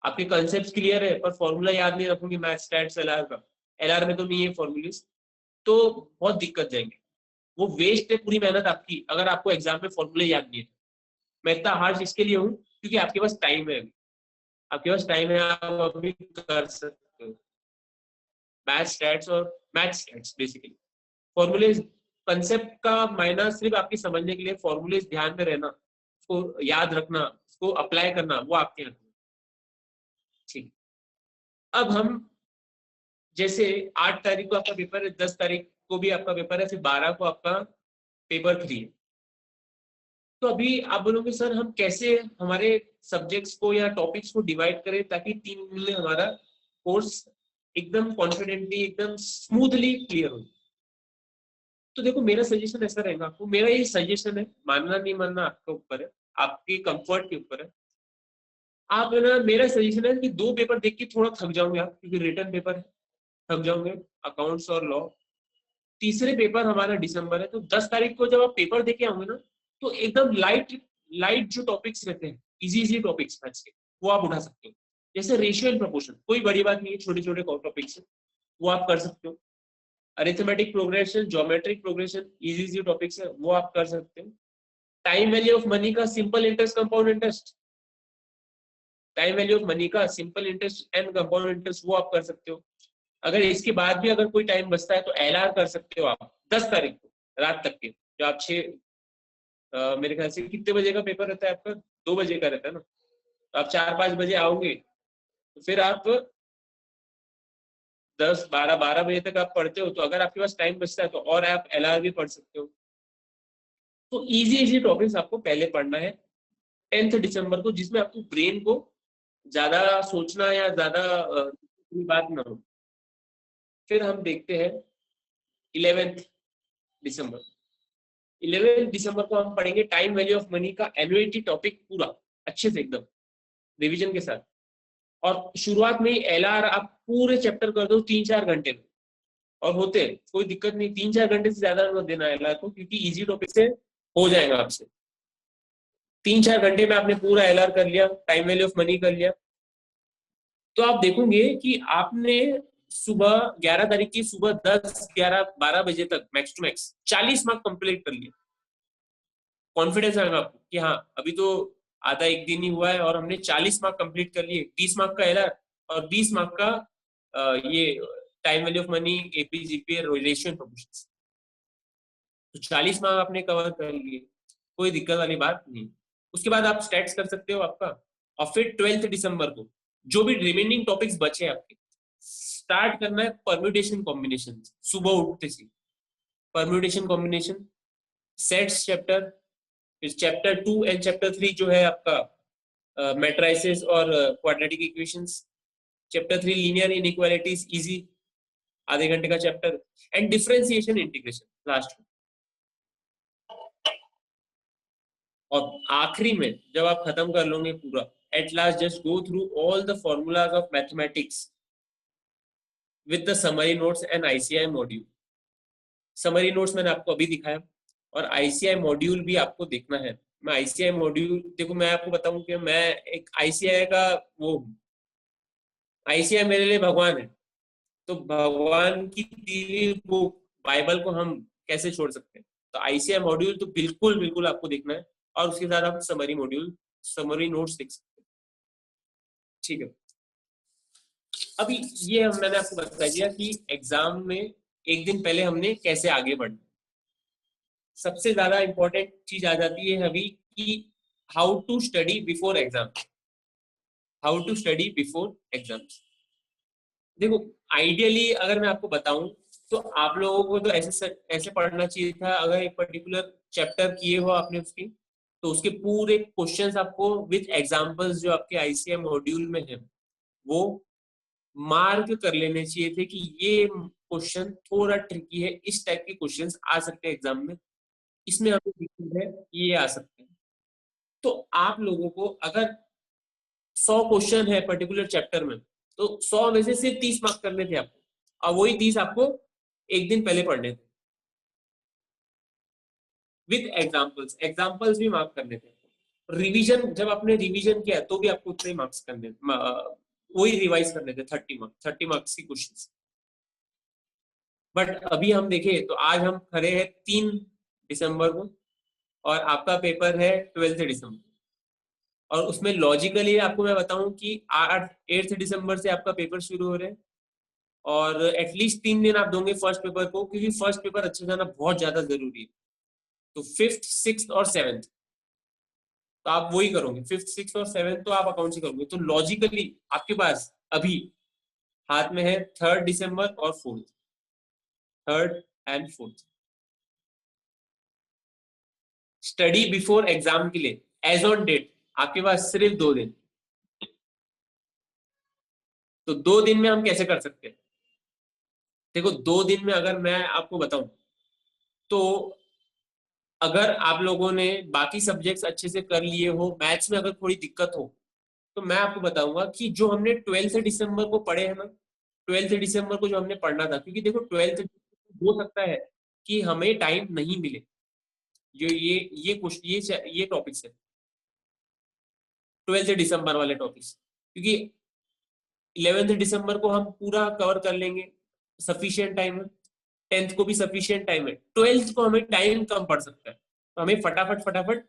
आपके कंसेप्ट क्लियर है पर फॉर्मूला याद नहीं रखोगे, मैथ स्टैट्स एलआर का, एलआर में तो नहीं है फॉर्मूलेस, तो बहुत दिक्कत जाएंगे, वो वेस्ट है पूरी मेहनत आपकी अगर आपको एग्जाम में फॉर्मूले याद नहीं है। मैं इतना हार्श इसके लिए हूँ क्योंकि आपके पास टाइम है, आपके पास टाइम है, आप अभी कर सकते हो मैथ स्टैट्स और math stats basically. Formulas concept का मायना सिर्फ आपकी समझने के लिए, फॉर्मूलेज ध्यान में रहना, उसको याद रखना, उसको अप्लाई करना, वो आपके हाथ में। ठीक, अब हम जैसे 8 तारीख को आपका पेपर है, 10 तारीख को भी आपका पेपर है, फिर 12 को आपका पेपर 3 है। तो अभी आप बोलोगे सर हम कैसे हमारे सब्जेक्ट्स को या टॉपिक्स को डिवाइड करें ताकि 3 दिन में हमारा कोर्स एकदम कॉन्फिडेंटली, एकदम स्मूथली क्लियर हो। तो देखो मेरा सजेशन ऐसा रहेगा, आपको मेरा ये सजेशन है, मानना नहीं मानना आपके ऊपर है, आपके कंफर्ट के ऊपर है। आप है ना, मेरा सजेशन है कि 2 पेपर देख के थोड़ा थक जाओगे आप, क्योंकि रिटर्न पेपर है, थक जाओगे, अकाउंट्स और लॉ। तीसरे पेपर हमारा दिसंबर है, तो 10 तारीख को जब आप पेपर देके आओगे ना, तो एकदम लाइट लाइट जो टॉपिक्स रहते हैं, इजी इजी टॉपिक्स मैथ्स के, वो आप उठा सकते हो। जैसे रेशियो एंड प्रोपोर्शन, कोई बड़ी बात नहीं है, छोटे छोटे टॉपिक्स है, वो आप कर सकते हो। Arithmetic progression, geometric progression, easy easy topics है, वो आप कर सकते हो। टाइम वैल्यू ऑफ मनी का simple interest, compound interest, time value of money का simple interest and compound interest, वो आप कर सकते हो। अगर इसके बाद भी अगर कोई टाइम बचता है तो एलआर कर सकते हो आप 10 तारीख को रात तक के, जो आप 6 मेरे ख्याल से कितने बजे का पेपर रहता है आपका, 2 बजे का रहता है ना, तो आप 4-5 बजे आओगे, तो फिर आप 10-12 बजे तक आप पढ़ते हो, तो अगर आपके पास टाइम बचता है तो और आप एलआर भी पढ़ सकते हो। तो इजी इजी टॉपिक्स आपको पहले पढ़ना है, 10 दिसंबर को, जिसमें आपको ब्रेन को ज्यादा सोचना या ज्यादा बात ना हो। फिर हम देखते हैं 11 दिसंबर। 11 दिसंबर को हम पढ़ेंगे टाइम वैल्यू ऑफ मनी का एनुइटी टॉपिक पूरा अच्छे से एकदम रिवीजन के साथ। और शुरुआत में ही एलआर आप पूरे चैप्टर कर दो 3-4 घंटे में, और होते हैं, कोई दिक्कत नहीं, 3-4 घंटे से ज्यादा मत देना एलआर को, क्योंकि इजी टॉपिक से हो जाएगा आपसे। 3-4 घंटे में आपने पूरा एलआर कर लिया, टाइम वैल्यू ऑफ मनी कर लिया, तो आप देखोगे कि आपने सुबह 11 तारीख की सुबह 10, 11, 12 बजे तक max to max 40 mark complete कर लिए। कॉन्फिडेंस आएगा आपको कि हाँ अभी तो आधा एक दिन ही हुआ है और हमने 40 मार्क कंप्लीट कर लिए, 20 मार्क का एलआर और 20 मार्क का ये time value of money, AP GP ratio proportions. तो 40 मार्क आपने कवर कर लिए, कोई दिक्कत वाली बात नहीं। उसके बाद आप स्टैट्स कर सकते हो आपका। और फिर 12 दिसंबर को जो भी रिमेनिंग टॉपिक्स बचे आपके, स्टार्ट करना है परम्यूटेशन कॉम्बिनेशन। सुबह उठते से परम्यूटेशन कॉम्बिनेशन, सेट्स चैप्टर, फिर चैप्टर 2 एंड चैप्टर 3 जो है आपका मैट्राइसेस और quadratic equations, chapter 3 linear inequalities easy, आधे घंटे का chapter, and differentiation integration last में। और आखिरी में जब आप खत्म कर लोगे पूरा, at last just go through all the formulas of mathematics with the summary notes and ICI module. Summary notes मैंने आपको अभी दिखाया, और आईसीआई मॉड्यूल भी आपको देखना है। मैं आईसीआई मॉड्यूल देखो, मैं आपको बताऊं कि मैं एक आईसीआई का वो हूं, आईसीआई मेरे लिए भगवान है। तो भगवान की दी हुई बुक बाइबल को हम कैसे छोड़ सकते हैं? तो आईसीआई मॉड्यूल तो बिल्कुल बिल्कुल आपको देखना है, और उसके साथ आप समरी मॉड्यूल, समरी नोट्स देख सकते हैं। ठीक है, अभी ये मैंने आपको बता दिया कि एग्जाम में एक दिन पहले हमने कैसे आगे बढ़ना। सबसे ज्यादा इंपॉर्टेंट चीज आ जाती है अभी कि how to study before exam. How to study before exam. देखो आइडियली अगर मैं आपको बताऊं तो आप लोगों को तो ऐसे पढ़ना चाहिए था, अगर एक पर्टिकुलर चैप्टर किए हो आपने उसकी, तो उसके पूरे क्वेश्चंस आपको विद एग्जांपल्स जो आपके आईसीआई मॉड्यूल में है वो मार्क कर लेने चाहिए थे कि ये क्वेश्चन थोड़ा ट्रिकी है, इस टाइप के क्वेश्चंस आ सकते हैं एग्जाम में, इसमें हमें दिक्कत है, ये आ सकते हैं। तो आप लोगों को अगर 100 क्वेश्चन है पर्टिकुलर चैप्टर में, तो 100 में से सिर्फ 30 मार्क करने थे आपको, और वही 30 आपको एक दिन पहले पढ़ने थे विद एग्जांपल्स। एग्जांपल्स भी मार्क करने थे। रिवीजन जब आपने रिवीजन किया तो भी आपको उतने मार्क्स करने, वही रिवाइज करने थे 30 मार्क्स की क्वेश्चंस। बट अभी हम देखें तो आज हम खड़े हैं 3 दिसंबर को, और आपका पेपर है 12 दिसंबर, और उसमें लॉजिकली आपको मैं बताऊं कि 8 दिसंबर से आपका पेपर शुरू हो रहे हैं, और एटलीस्ट 3 दिन आप दोगे फर्स्ट पेपर को, क्योंकि फर्स्ट पेपर अच्छे जाना बहुत ज्यादा जरूरी है। तो 5th, 6th और 7th तो आप वही करोगे, 5th, 6th और 7th तो आप अकाउंट से करोगे। तो लॉजिकली आपके पास अभी हाथ में है 3rd दिसंबर और 4th, 3rd and 4th। Study before exam के लिए एज ऑन डेट आपके पास सिर्फ 2 दिन। तो 2 दिन में हम कैसे कर सकते हैं? देखो 2 दिन में अगर मैं आपको बताऊं तो अगर आप लोगों ने बाकी सब्जेक्ट्स अच्छे से कर लिए हो, मैथ्स में अगर थोड़ी दिक्कत हो, तो मैं आपको बताऊंगा कि जो हमने 12 दिसंबर को पढ़े हैं ना, 12 दिसंबर को जो हमने पढ़ना था, क्योंकि देखो 12 हो सकता है कि हमें टाइम नहीं मिले, जो ये टॉपिक्स है 12 दिसंबर वाले टॉपिक्स, क्योंकि 11 दिसंबर को हम पूरा कवर कर लेंगे, सफिशिएंट टाइम है। 10th को भी सफिशिएंट टाइम है, 12th को हमें टाइम कम पड़ सकता है, तो हमें फटाफट फटाफट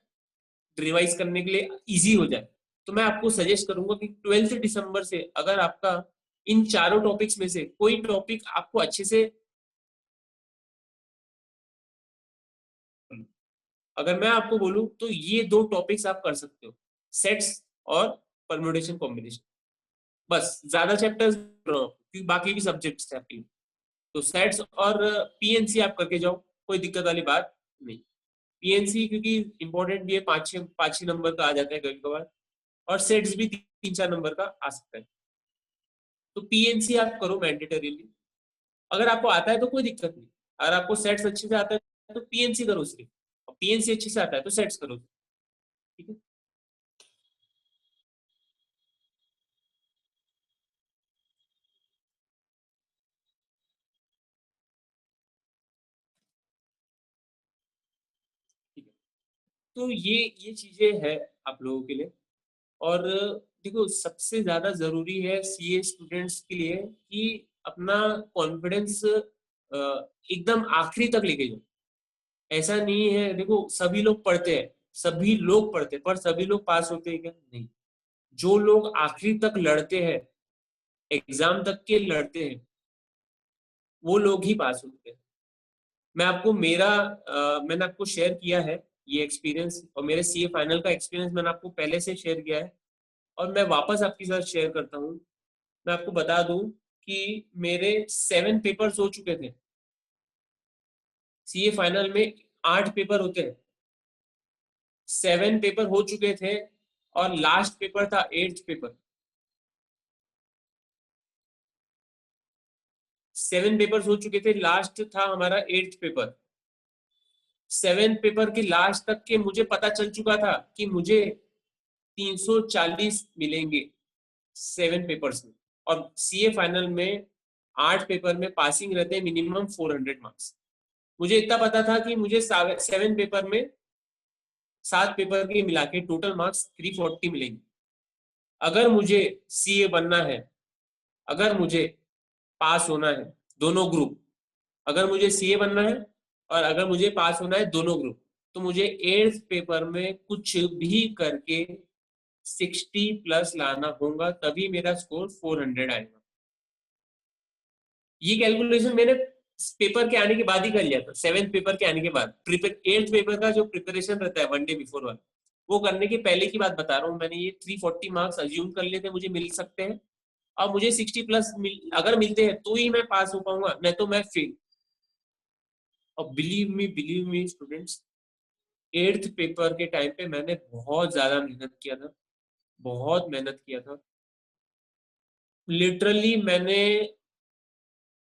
रिवाइज करने के लिए इजी हो जाए। तो मैं आपको सजेस्ट करूंगा कि 12 दिसंबर से अगर आपका इन चारों टॉपिक्स में से कोई टॉपिक आपको अच्छे से, अगर मैं आपको बोलूं तो ये 2 टॉपिक्स आप कर सकते हो, सेट्स और परम्यूटेशन कॉम्बिनेशन। बस ज्यादा चैप्टर्स क्योंकि बाकी भी सब्जेक्ट्स हैं आपके, तो सेट्स और पीएनसी आप करके जाओ, कोई दिक्कत वाली बात नहीं। पीएनसी क्योंकि इंपॉर्टेंट भी है, 5-6 नंबर का आ जाता है कभी कभार, और सेट्स भी 3-4 नंबर का आ सकता है। तो पीएनसी आप करो मैंडेटरीली। अगर आपको आता है तो कोई दिक्कत नहीं, अगर आपको सेट्स अच्छे से आता है तो पीएनसी करो सिर्फ, और पीएनसी अच्छे से आता है तो सेट्स करो, ठीक है। ठीक है, तो ये चीजें है आप लोगों के लिए। और देखो सबसे ज्यादा जरूरी है सीए स्टूडेंट्स के लिए कि अपना कॉन्फिडेंस एकदम आखिरी तक लेके जाओ। ऐसा नहीं है, देखो सभी लोग पढ़ते हैं, सभी लोग पढ़ते हैं, पर सभी लोग पास होते हैं क्या? नहीं। जो लोग आखिरी तक लड़ते हैं, एग्जाम तक के लड़ते हैं, वो लोग ही पास होते हैं। मैं आपको मैंने आपको शेयर किया है ये एक्सपीरियंस, और मेरे सीए फाइनल का एक्सपीरियंस मैंने आपको पहले से शेयर किया है, और मैं वापस आपके साथ शेयर करता हूँ। मैं आपको बता दूं कि मेरे 7 पेपर्स हो चुके थे। सीए फाइनल में 8 पेपर होते हैं, 7 पेपर हो चुके थे, और लास्ट पेपर था 8th पेपर। 7 पेपर्स हो चुके थे, लास्ट था हमारा 8th पेपर। 7 पेपर के लास्ट तक के मुझे पता चल चुका था कि मुझे 340 मिलेंगे 7 पेपर्स में, और सीए फाइनल में 8 पेपर में पासिंग रहते हैं मिनिमम 400 मार्क्स। मुझे इतना पता था कि मुझे 7 पेपर में 7 पेपर के मिला के टोटल मार्क्स 340 मिलेंगे। अगर मुझे सीए बनना है, अगर मुझे पास होना है दोनों ग्रुप, अगर मुझे सीए बनना है और अगर मुझे पास होना है दोनों ग्रुप, तो मुझे 8th पेपर में कुछ भी करके 60 प्लस लाना होगा, तभी मेरा स्कोर 400 आएगा। ये कैलकुलेशन मैंने पेपर के आने के बाद ही कर लिया था, 7th पेपर के आने के बाद। 8th पेपर का जो प्रिपरेशन रहता है 1 डे बिफोर वाला, वो करने के पहले की बात बता रहा हूँ। मैंने ये 340 मार्क्स अज्यूम कर लिए थे मुझे मिल सकते हैं, और मुझे 60 प्लस अगर मिलते हैं तो ही मैं पास हो पाऊंगा, नहीं तो मैं फेल। और believe me students, 8th paper के टाइम पे मैंने बहुत ज्यादा मेहनत किया था, बहुत मेहनत किया था। लिटरली मैंने,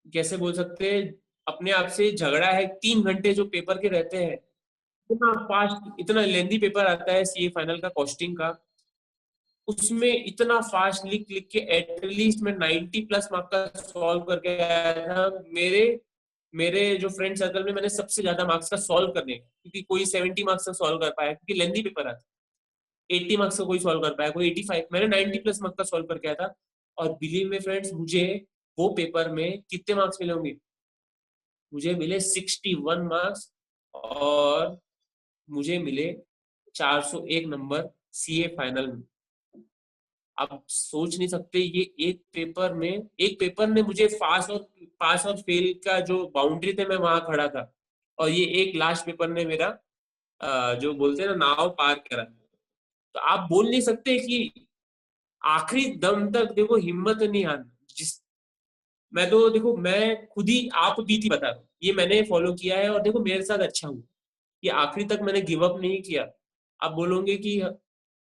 कैसे बोल सकते हैं, अपने आप से झगड़ा है। 3 घंटे जो पेपर के रहते हैं, इतना फास्ट, इतना लेंदी पेपर आता है सीए फाइनल का कॉस्टिंग का, उसमें इतना फास्ट लिख लिख के एटलीस्ट मैं 90 प्लस मार्क का सॉल्व करके आया था। मेरे मेरे जो फ्रेंड सर्कल में मैंने सबसे ज्यादा मार्क्स का सॉल्व करने, क्योंकि कोई 70 मार्क्स का सॉल्व कर पाया क्योंकि लेंदी पेपर आता, 80 मार्क्स का कोई सॉल्व कर पाया, कोई 85, मैंने 90 प्लस मार्क्स का सॉल्व करके आया था। और बिलीव में फ्रेंड्स, मुझे वो पेपर में कितने मार्क्स मिले होंगे? मुझे मिले 61 मार्क्स, और मुझे मिले 401 नंबर सीए फाइनल में। आप सोच नहीं सकते, ये एक पेपर ने मुझे पास और फेल का जो बाउंड्री थे मैं वहां खड़ा था, और ये एक लास्ट पेपर ने मेरा जो बोलते हैं ना नाव पार करा। तो आप बोल नहीं सकते कि आखिरी दम तक देखो हिम्मत नहीं हारना। जिस मैं तो देखो, मैं खुद ही आप बीती बता रहा हूँ, ये मैंने फॉलो किया है, और देखो मेरे साथ अच्छा हुआ कि आखिरी तक मैंने गिव अप नहीं किया। आप बोलोगे कि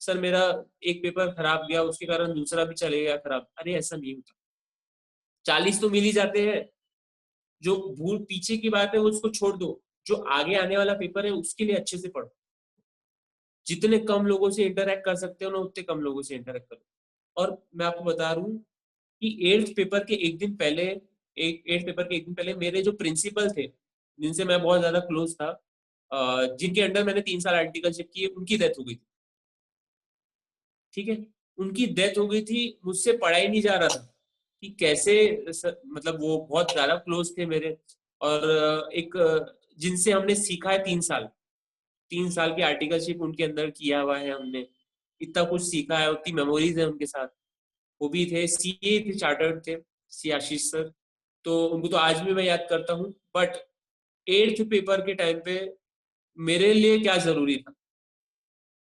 सर मेरा एक पेपर खराब गया उसके कारण दूसरा भी चले गया खराब, अरे ऐसा नहीं होता। 40 तो मिल ही जाते हैं। जो भूल पीछे की बात है वो उसको छोड़ दो, जो आगे आने वाला पेपर है उसके लिए अच्छे से पढ़ो। जितने कम लोगों से इंटरेक्ट कर सकते हो ना, उतने कम लोगों से इंटरेक्ट करो। और मैं आपको बता रहा हूँ कि 8th पेपर के एक दिन पहले मेरे जो प्रिंसिपल थे, जिनसे मैं बहुत ज्यादा क्लोज था, जिनके अंडर मैंने 3 साल आर्टिकलशिप की, उनकी डेथ हो गई थी। ठीक है, उनकी डेथ हो गई थी, मुझसे पढ़ा ही नहीं जा रहा था कि कैसे मतलब वो बहुत ज्यादा क्लोज थे मेरे, और एक जिनसे हमने सीखा है 3 साल, 3 साल की आर्टिकलशिप उनके अंदर किया हुआ है हमने, इतना कुछ सीखा है, उतनी मेमोरीज है उनके साथ। वो भी थे सीए थे, चार्टर्ड थे, सी आशीष सर। तो उनको तो आज भी मैं याद करता हूँ। बट 8th पेपर के टाइम पे मेरे लिए क्या जरूरी था?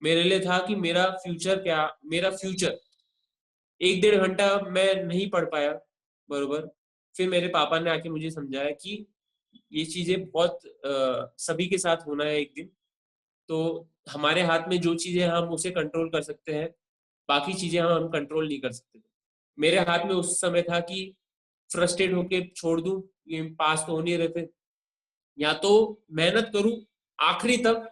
मेरे लिए था कि मेरा फ्यूचर। 1-1.5 घंटा मैं नहीं पढ़ पाया बरोबर। फिर मेरे पापा ने आके मुझे समझाया कि ये चीजें बहुत सभी के साथ होना है एक दिन, तो हमारे हाथ में जो चीजें हम उसे कंट्रोल कर सकते हैं, बाकी चीजें हम कंट्रोल नहीं कर सकते। मेरे हाथ में उस समय था कि फ्रस्ट्रेट होके छोड़ दूं, ये पास तो हो नहीं रहे थे, या तो मेहनत करूं आखिरी तक,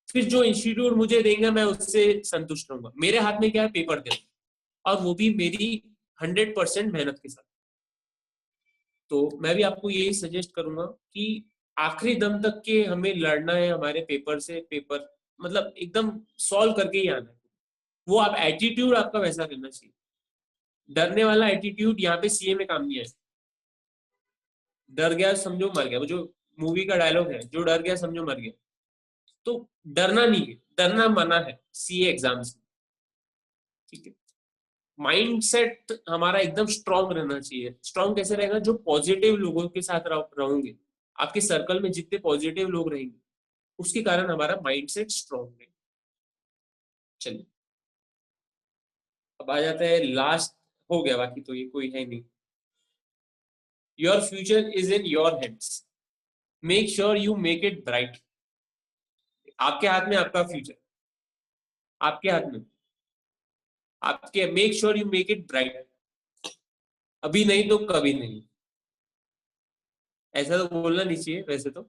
फिर जो इंस्टीट्यूट मुझे देंगे मैं उससे संतुष्ट रहूंगा। मेरे हाथ में क्या है, पेपर देना, और वो भी मेरी 100% मेहनत के साथ। तो मैं भी आपको यही सजेस्ट करूंगा कि आखिरी दम तक के हमें लड़ना है हमारे पेपर से, पेपर मतलब एकदम सॉल्व करके ही आना है। वो आप एटीट्यूड आपका वैसा रहना चाहिए। डरने वाला एटीट्यूड यहाँ पे सीए में काम नहीं है। डर गया समझो मर गया, वो जो मूवी का डायलॉग है, जो डर गया समझो मर गया। तो डरना नहीं है, डरना मना है सीए एग्जाम्स में, ठीक है। माइंडसेट हमारा एकदम स्ट्रांग रहना चाहिए। स्ट्रांग कैसे रहेगा, जो पॉजिटिव लोगों के साथ रहोगे, आपके सर्कल में जितने पॉजिटिव लोग रहेंगे उसके कारण हमारा माइंडसेट स्ट्रांग रहेगा। चलिए अब आ जाता है लास्ट, हो गया, बाकी तो ये कोई है नहीं। Your future is in your hands, make sure you make it bright. आपके हाथ में आपका फ्यूचर, आपके हाथ में आपके, make sure you make it bright. अभी नहीं तो कभी नहीं, ऐसा तो बोलना नहीं चाहिए वैसे तो,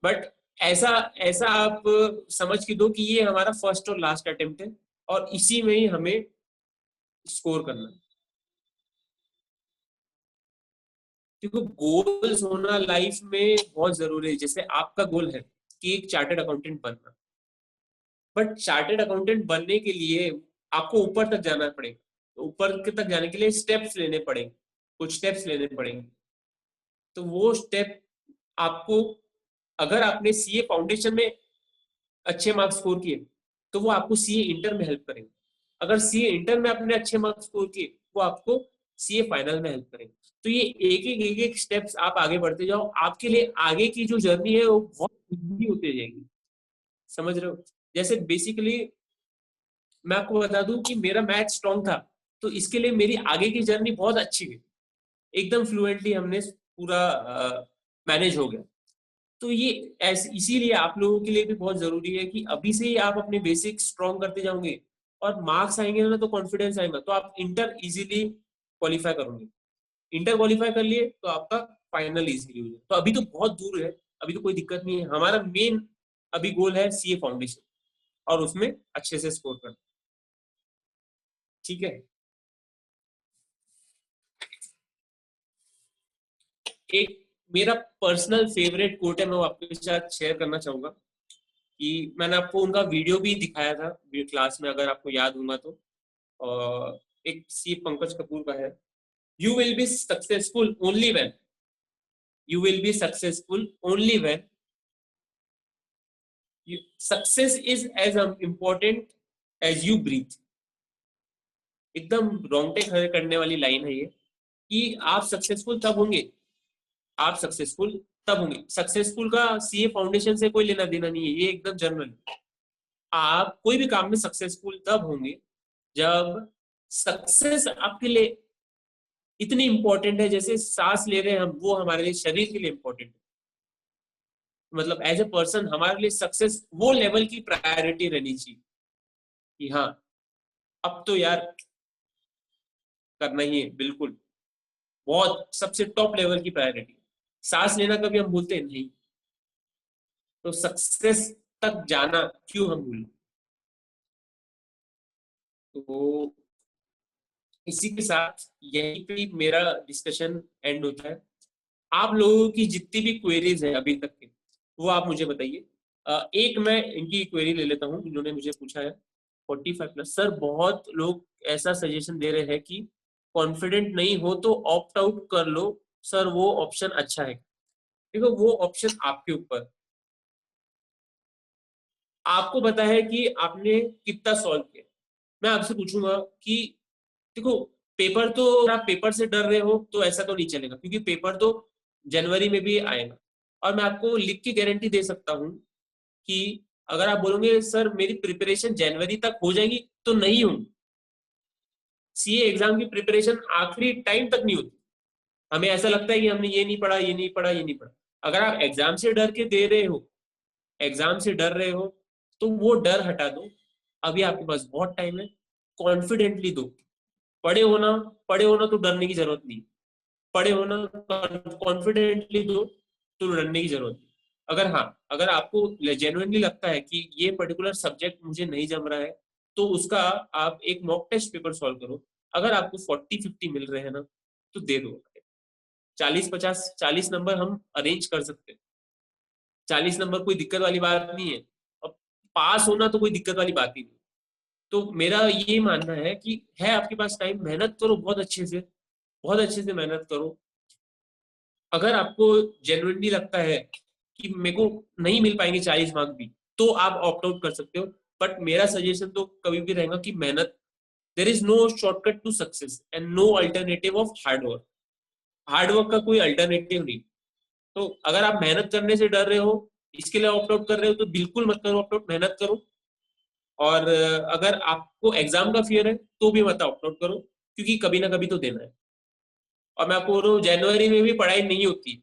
बट ऐसा ऐसा आप समझ के दो कि ये हमारा फर्स्ट और लास्ट अटेम्प्ट है और इसी में ही हमें स्कोर करना है। क्योंकि गोल्स होना लाइफ में बहुत जरूरी है। जैसे आपका गोल है कि एक चार्टर्ड अकाउंटेंट बनना, बट चार्टर्ड अकाउंटेंट बनने के लिए आपको ऊपर तक जाना पड़ेगा। तो ऊपर के तक जाने के लिए स्टेप्स लेने पड़ेंगे, कुछ स्टेप्स लेने पड़ेंगे। तो वो स्टेप आपको, अगर आपने सीए फाउंडेशन में अच्छे मार्क्स स्कोर किए तो वो आपको सीए इंटर में हेल्प करेंगे। अगर सीए इंटर में आपने अच्छे मार्क्स स्कोर किए वो आपको सीए फाइनल में हेल्प करेंगे। तो ये एक एक स्टेप्स आप आगे बढ़ते जाओ, आपके लिए आगे की जो जर्नी है वो बहुत इजी होती जाएगी। समझ रहे हो? जैसे बेसिकली मैं आपको बता दूं कि मेरा मैथ स्ट्रॉन्ग था, तो इसके लिए मेरी आगे की जर्नी बहुत अच्छी है, एकदम फ्लुएंटली हमने पूरा मैनेज हो गया। तो ये ऐसे इसीलिए आप लोगों के लिए भी बहुत जरूरी है कि अभी से ही आप अपने बेसिक स्ट्रॉन्ग करते जाओगे, और मार्क्स आएंगे ना तो कॉन्फिडेंस आएगा, तो आप इंटर इजीली क्वालिफाई करोगे। इंटर क्वालिफाई कर लिए तो आपका फाइनल इजीली हो जाए। तो अभी तो बहुत दूर है, अभी तो कोई दिक्कत नहीं है। हमारा मेन अभी गोल है सीए फाउंडेशन, और उसमें अच्छे से स्कोर करना, ठीक है। एक मेरा पर्सनल फेवरेट कोट है, मैं वो आपके साथ शेयर करना चाहूंगा। कि मैंने आपको उनका वीडियो भी दिखाया था क्लास में, अगर आपको याद होगा तो। और एक सी पंकज कपूर का है, you will be successful only when, you will be successful only when success is as important as you breathe. एकदम रोंगटे खड़े करने वाली लाइन है ये, कि आप सक्सेसफुल तब होंगे, आप सक्सेसफुल तब होंगे। सक्सेसफुल का सीए फाउंडेशन से कोई लेना देना नहीं है, ये एकदम जनरल। आप कोई भी काम में सक्सेसफुल तब होंगे जब सक्सेस आपके लिए इतनी इंपॉर्टेंट है, जैसे सांस ले रहे हैं हम, वो हमारे लिए शरीर के लिए इंपॉर्टेंट है। मतलब एज ए पर्सन हमारे लिए सक्सेस वो लेवल की प्रायोरिटी रहनी चाहिए कि हाँ अब तो यार करना ही है, बिल्कुल बहुत सबसे टॉप लेवल की प्रायोरिटी। सांस लेना कभी हम भूलते नहीं, तो सक्सेस तक जाना क्यों हम भूलें। तो इसी के साथ यहीं पे मेरा डिस्कशन एंड होता है। आप लोगों की जितनी भी क्वेरीज है अभी तक के, वो आप मुझे बताइए। एक मैं इनकी क्वेरी ले लेता हूँ, इन्होंने मुझे पूछा है 45+। सर बहुत लोग ऐसा सजेशन दे रहे हैं कि कॉन्फिडेंट नहीं हो तो ऑप्ट आउट कर लो, सर वो ऑप्शन अच्छा है? देखो वो ऑप्शन आपके ऊपर, आपको पता है कि आपने कितना सॉल्व किया। मैं आपसे पूछूंगा कि देखो पेपर तो, अगर आप पेपर से डर रहे हो तो ऐसा तो नहीं चलेगा, क्योंकि पेपर तो जनवरी में भी आएगा। और मैं आपको लिख के गारंटी दे सकता हूँ कि अगर आप बोलोगे सर मेरी प्रिपरेशन जनवरी तक हो जाएगी, तो नहीं होगी। सीए एग्जाम की प्रिपरेशन आखिरी टाइम तक नहीं होती। हमें ऐसा लगता है कि हमने ये नहीं पढ़ा, ये नहीं पढ़ा, ये नहीं पढ़ा। अगर आप एग्जाम से डर के दे रहे हो, एग्जाम से डर रहे हो, तो वो डर हटा दो, अभी आपके पास बहुत टाइम है, कॉन्फिडेंटली दो। पढ़े होना तो डरने की जरूरत नहीं, पढ़े होना कॉन्फिडेंटली दो तो डरने की जरूरत नहीं। अगर हाँ, अगर आपको जेन्युइनली लगता है कि ये पर्टिकुलर सब्जेक्ट मुझे नहीं जम रहा है, तो उसका आप एक मॉक टेस्ट पेपर सॉल्व करो। अगर आपको 40-50 मिल रहे हैं ना, तो दे दो। 40-50 नंबर हम अरेंज कर सकते हैं, 40 नंबर कोई दिक्कत वाली बात नहीं है। अब पास होना तो कोई दिक्कत वाली बात ही नहीं। तो मेरा ये मानना है कि है आपके पास टाइम, मेहनत करो बहुत अच्छे से, बहुत अच्छे से मेहनत करो। अगर आपको जेन्युइनली लगता है कि मेरे को नहीं मिल पाएंगे 40 मार्क भी, तो आप ऑप्ट आउट कर सकते हो। बट मेरा सजेशन तो कभी भी रहेगा कि मेहनत, there is no shortcut to success and no alternative of hard work. Hard work का कोई अल्टरनेटिव नहीं। तो अगर आप मेहनत करने से डर रहे हो, इसके लिए ऑप्ट आउट कर रहे हो, तो बिल्कुल मत करो ऑप्ट आउट, मेहनत करो। और अगर आपको एग्जाम का फियर है तो भी मत ऑप्ट आउट करो, क्योंकि कभी ना कभी तो देना है। और मैं आपको बोल रहा हूँ, जनवरी में भी पढ़ाई नहीं होती,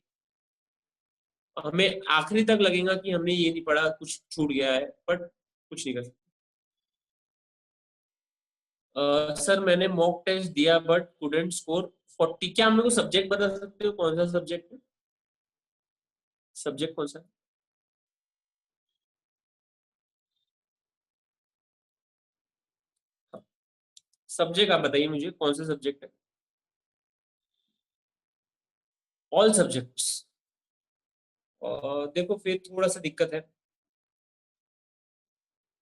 हमें आखिरी तक लगेगा कि हमने ये नहीं पढ़ा, कुछ छूट गया है, बट कुछ नहीं कर सकते। सर मैंने मॉक टेस्ट दिया बट कुडंट स्कोर 40। क्या आप मेरे को सब्जेक्ट बता सकते हो, कौन सा सब्जेक्ट है? सब्जेक्ट कौन सा है? सब्जेक्ट आप बताइए मुझे, कौन सा सब्जेक्ट है? All subjects. देखो फिर थोड़ा सा दिक्कत है,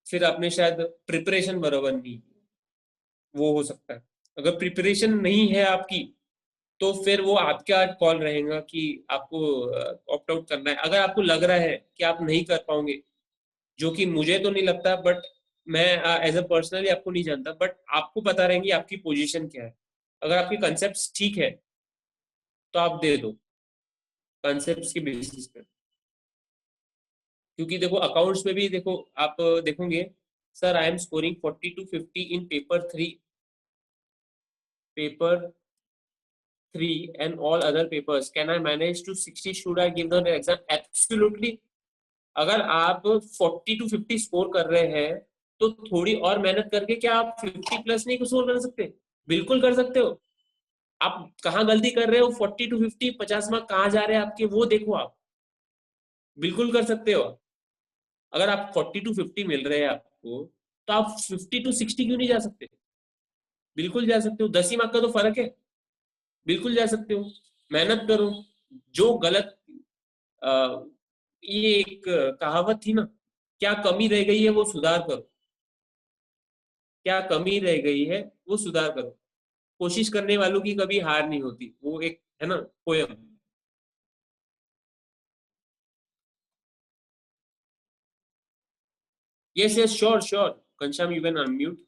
फिर आपने शायद प्रिपरेशन बराबर नहीं की। वो हो सकता है। अगर प्रिपरेशन नहीं है आपकी, तो फिर वो आपका कॉल रहेगा कि आपको ऑप्ट आउट करना है। अगर आपको लग रहा है कि आप नहीं कर पाओगे, जो कि मुझे तो नहीं लगता, बट मैं एज अ पर्सनली आपको नहीं जानता, बट आपको पता रहेंगी आपकी पोजीशन क्या है। अगर आपके कंसेप्ट ठीक है तो आप दे दो, कंसेप्ट की बेसिस पे। क्योंकि देखो अकाउंट्स में भी देखो, आप देखोगे, sir I M scoring 40 to 50 in paper 3 and all other papers, can I manage to 60, should I give the exam? Absolutely। अगर आप 40 to 50 स्कोर कर रहे हैं, तो थोड़ी और मेहनत करके क्या आप 50+ नहीं स्कोर कर सकते? बिल्कुल कर सकते हो। आप कहाँ गलती कर रहे हो, 40 to 50 50 मार्क कहाँ जा रहे हैं आपके, वो देखो आप। बिल्कुल कर सकते हो। अगर आप 40 to 50 मिल रहे हैं आपको, तो आप 50 to 60 क्यों नहीं जा सकते? बिल्कुल जा सकते हो। 10 ही मार्क का तो फर्क है, बिल्कुल जा सकते हो। मेहनत करो। जो गलत आ, ये एक कहावत थी ना, क्या कमी रह गई है वो सुधार करो, क्या कमी रह गई है वो सुधार करो। कोशिश करने वालों की कभी हार नहीं होती, वो एक है ना poem. Yes yes, sure sure, Ghanshyam you can unmute.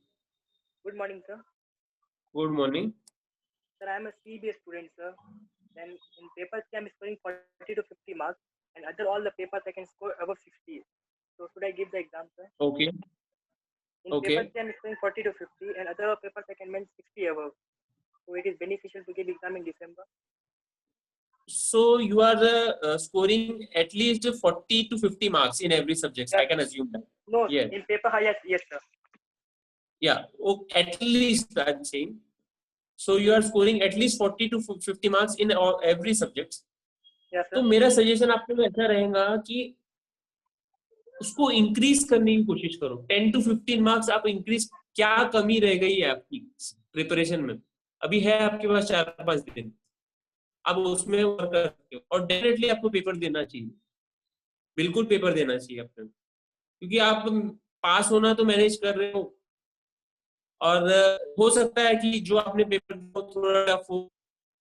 Good morning, sir. Good morning. Sir, I am a CBA student, sir. Then in papers, I am scoring 40 to 50 marks, and other all the papers I can score above 60. So should I give the exam, sir? Okay In Okay. papers, I am scoring 40 to 50, and other papers I can manage 60 above. So it is beneficial to give exam in December. So you are scoring at least 40 to 50 marks in every subject, I Yes. can assume that. No, Yeah. in paper, yes, yes, sir. Yeah, at least I'm saying. So you are scoring at least 40 to 50 marks in every subject. Yes, तो sir. मेरा suggestion आपके लिए ऐसा रहेगा कि उसको increase करने की कोशिश करो। 10 to 15 मार्क्स आप इंक्रीज, क्या कमी रह गई है आपकी प्रिपरेशन में? अभी है आपके पास 4-5 दिन, आप उसमें वर्क कर सकते हो। और डेफिनेटली आपको पेपर देना चाहिए, बिल्कुल पेपर देना चाहिए अपने, क्योंकि आप पास होना तो मैनेज कर रहे हो। और हो सकता है कि जो आपने पेपर थोड़ा टफ हो,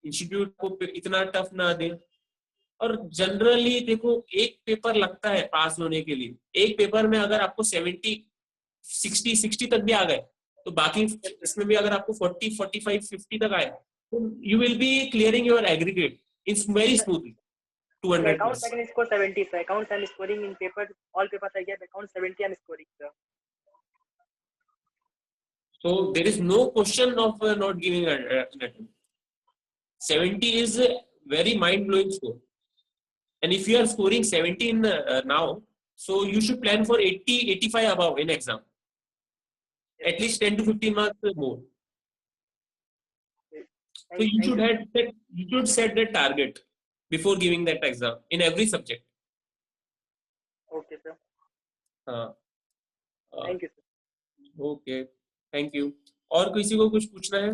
इंस्टीट्यूट को इतना टफ ना दे। और जनरली देखो, एक पेपर लगता है पास होने के लिए, एक पेपर में अगर आपको 60 तक भी आ गए, तो बाकी इसमें भी अगर आपको 40 45 50 तक आए, तो you will B clearing your aggregate it's very smoothly, In 200+. accounts, I can score 70. So accounts, I am scoring in paper, all papers I get, accounts 70 I am scoring, sir. So there is no question of not giving an attempt. 70 is a very mind blowing score. And if you are scoring 17 now, So you should plan for 80, 85 above in exam. At least 10 to 15 marks more. So you should have set, you should set that target before giving that exam in every subject. Okay, sir. Thank you, sir. Okay, thank you. और किसी को कुछ पूछना है?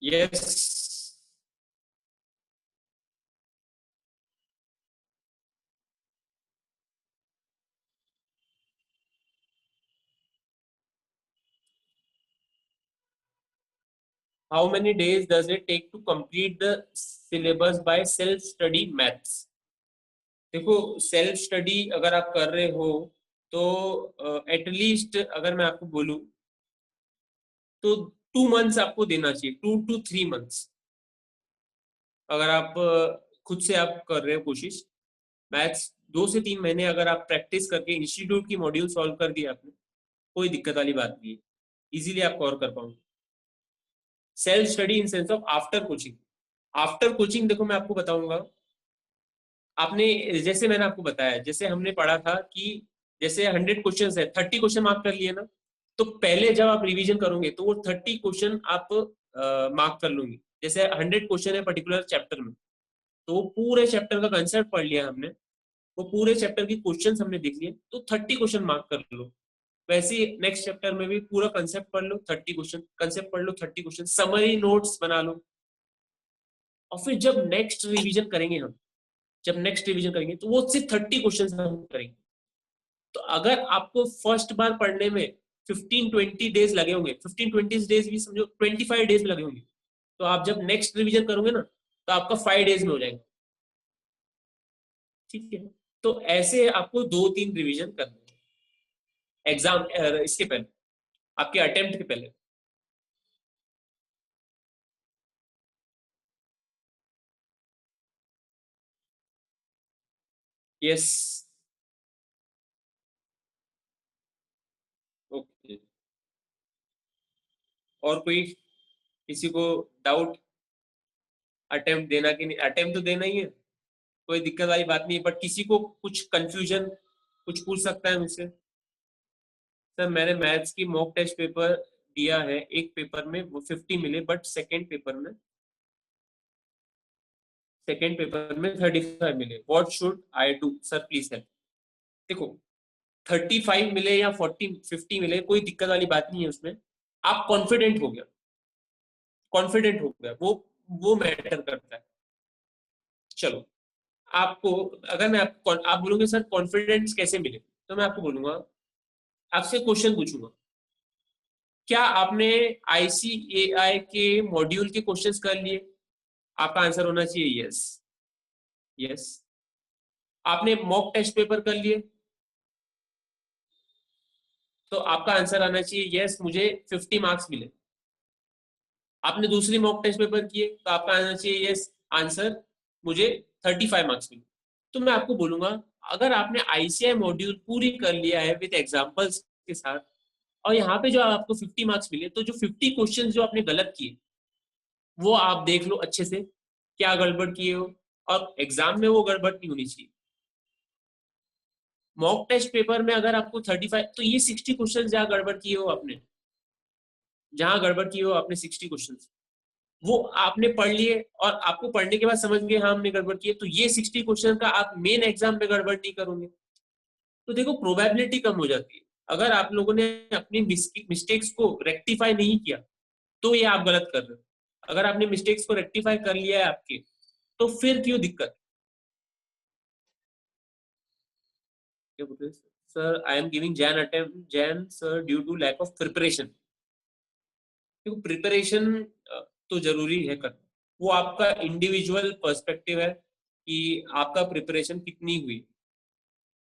Yes. How many days does it take to complete the syllabus by self-study maths? देखो, self study अगर आप कर रहे हो तो एटलीस्ट अगर मैं आपको बोलूं तो 2 मंथ्स आपको देना चाहिए, 2 to 3 मंथ्स। अगर आप खुद से आप कर रहे हो कोशिश, मैथ्स 2 से 3 महीने अगर आप प्रैक्टिस करके इंस्टीट्यूट की मॉड्यूल सॉल्व कर दिया आपने, कोई दिक्कत वाली बात नहीं है, इजीली आप कवर कर पाओगे। Self study in sense of after coaching. After coaching देखो मैं आपको बताऊंगा, आपने जैसे मैंने आपको बताया, जैसे हमने पढ़ा था कि जैसे 100 क्वेश्चंस है, 30 क्वेश्चन मार्क कर लिए ना, तो पहले जब आप रिवीजन करोगे तो वो 30 क्वेश्चन आप मार्क कर लोगे। जैसे 100 क्वेश्चन है पर्टिकुलर चैप्टर में, तो वो पूरे चैप्टर का कंसेप्ट पढ़ लिया हमने, वो पूरे चैप्टर की क्वेश्चंस हमने देख लिए, तो 30 क्वेश्चन मार्क कर लो। वैसे ही नेक्स्ट चैप्टर में भी पूरा कंसेप्ट पढ़ लो, 30 क्वेश्चन, कंसेप्ट पढ़ लो 30 क्वेश्चन, समरी नोट्स बना लो। और फिर जब नेक्स्ट रिवीजन करेंगे हम, जब नेक्स्ट रिवीजन करेंगे तो वो सिर्फ 30 क्वेश्चन हम करेंगे। तो अगर आपको फर्स्ट बार पढ़ने में 15-20 डेज लगे होंगे, 15-20 डेज भी समझो 25 डेज लगे होंगे, तो आप जब नेक्स्ट रिवीजन करोगे ना तो आपका 5 डेज में हो जाएगा। ठीक है, तो ऐसे आपको 2-3 रिवीजन करने हैं एग्जाम इसके पहले, आपके अटेम्प्ट के पहले। Yes, okay. और कोई किसी को डाउट? अटेम्प्ट देना कि नहीं? अटेम्प्ट तो देना ही है, कोई दिक्कत वाली बात नहीं है, बट किसी को कुछ कंफ्यूजन कुछ पूछ सकता है मुझसे? सर मैंने मैथ्स की मॉक टेस्ट पेपर दिया है, एक पेपर में वो 50 मिले, बट सेकेंड पेपर में 35 मिले। What should I do sir, please help. देखो 35 मिले या 50 मिले, कोई दिक्कत वाली बात नहीं है उसमें। आप कॉन्फिडेंट हो गया, कॉन्फिडेंट हो गया, वो मैटर करता है। चलो, आपको अगर मैं आप बोलोगे सर कॉन्फिडेंस कैसे मिले, तो मैं आपको बोलूंगा, आपसे क्वेश्चन पूछूंगा, क्या आपने ICAI के मॉड्यूल के क्वेश्चंस कर लिए? आपका आंसर होना चाहिए यस। यस। आपने मॉक टेस्ट पेपर कर लिए? तो आपका आंसर आना चाहिए यस, मुझे 50 मार्क्स मिले। आपने दूसरी मॉक टेस्ट पेपर किए तो आपका आना चाहिए यस, आंसर मुझे 35 मार्क्स मिले। तो मैं आपको बोलूंगा, अगर आपने ICAI मॉड्यूल पूरी कर लिया है विद एग्जांपल्स के साथ, और यहाँ पे जो आपको 50 मार्क्स मिले, तो जो 50 क्वेश्चन जो आपने गलत किए वो आप देख लो अच्छे से, क्या गड़बड़ किए हो, और एग्जाम में वो गड़बड़ नहीं होनी चाहिए। मॉक टेस्ट पेपर में अगर आपको 35, तो ये 60 क्वेश्चन जहाँ गड़बड़ किए हो आपने, जहां गड़बड़ की हो आपने 60 क्वेश्चन, वो आपने पढ़ लिए और आपको पढ़ने के बाद समझ गए हाँ हमने गड़बड़ की है, तो ये 60 क्वेश्चन का आप मेन एग्जाम में गड़बड़ नहीं करोगे। तो देखो प्रोबेबिलिटी कम हो जाती है। अगर आप लोगों ने अपनी मिस्टेक्स को रेक्टिफाई नहीं किया तो ये आप गलत कर रहे हो। अगर आपने मिस्टेक्स को रेक्टिफाई कर लिया है आपके, तो फिर क्यों दिक्कत? क्या बोलते हैं sir, I am giving Jain sir due to lack of preparation. देखो प्रिपरेशन तो जरूरी है करना, वो आपका इंडिविजुअल पर्सपेक्टिव है कि आपका प्रिपरेशन कितनी हुई।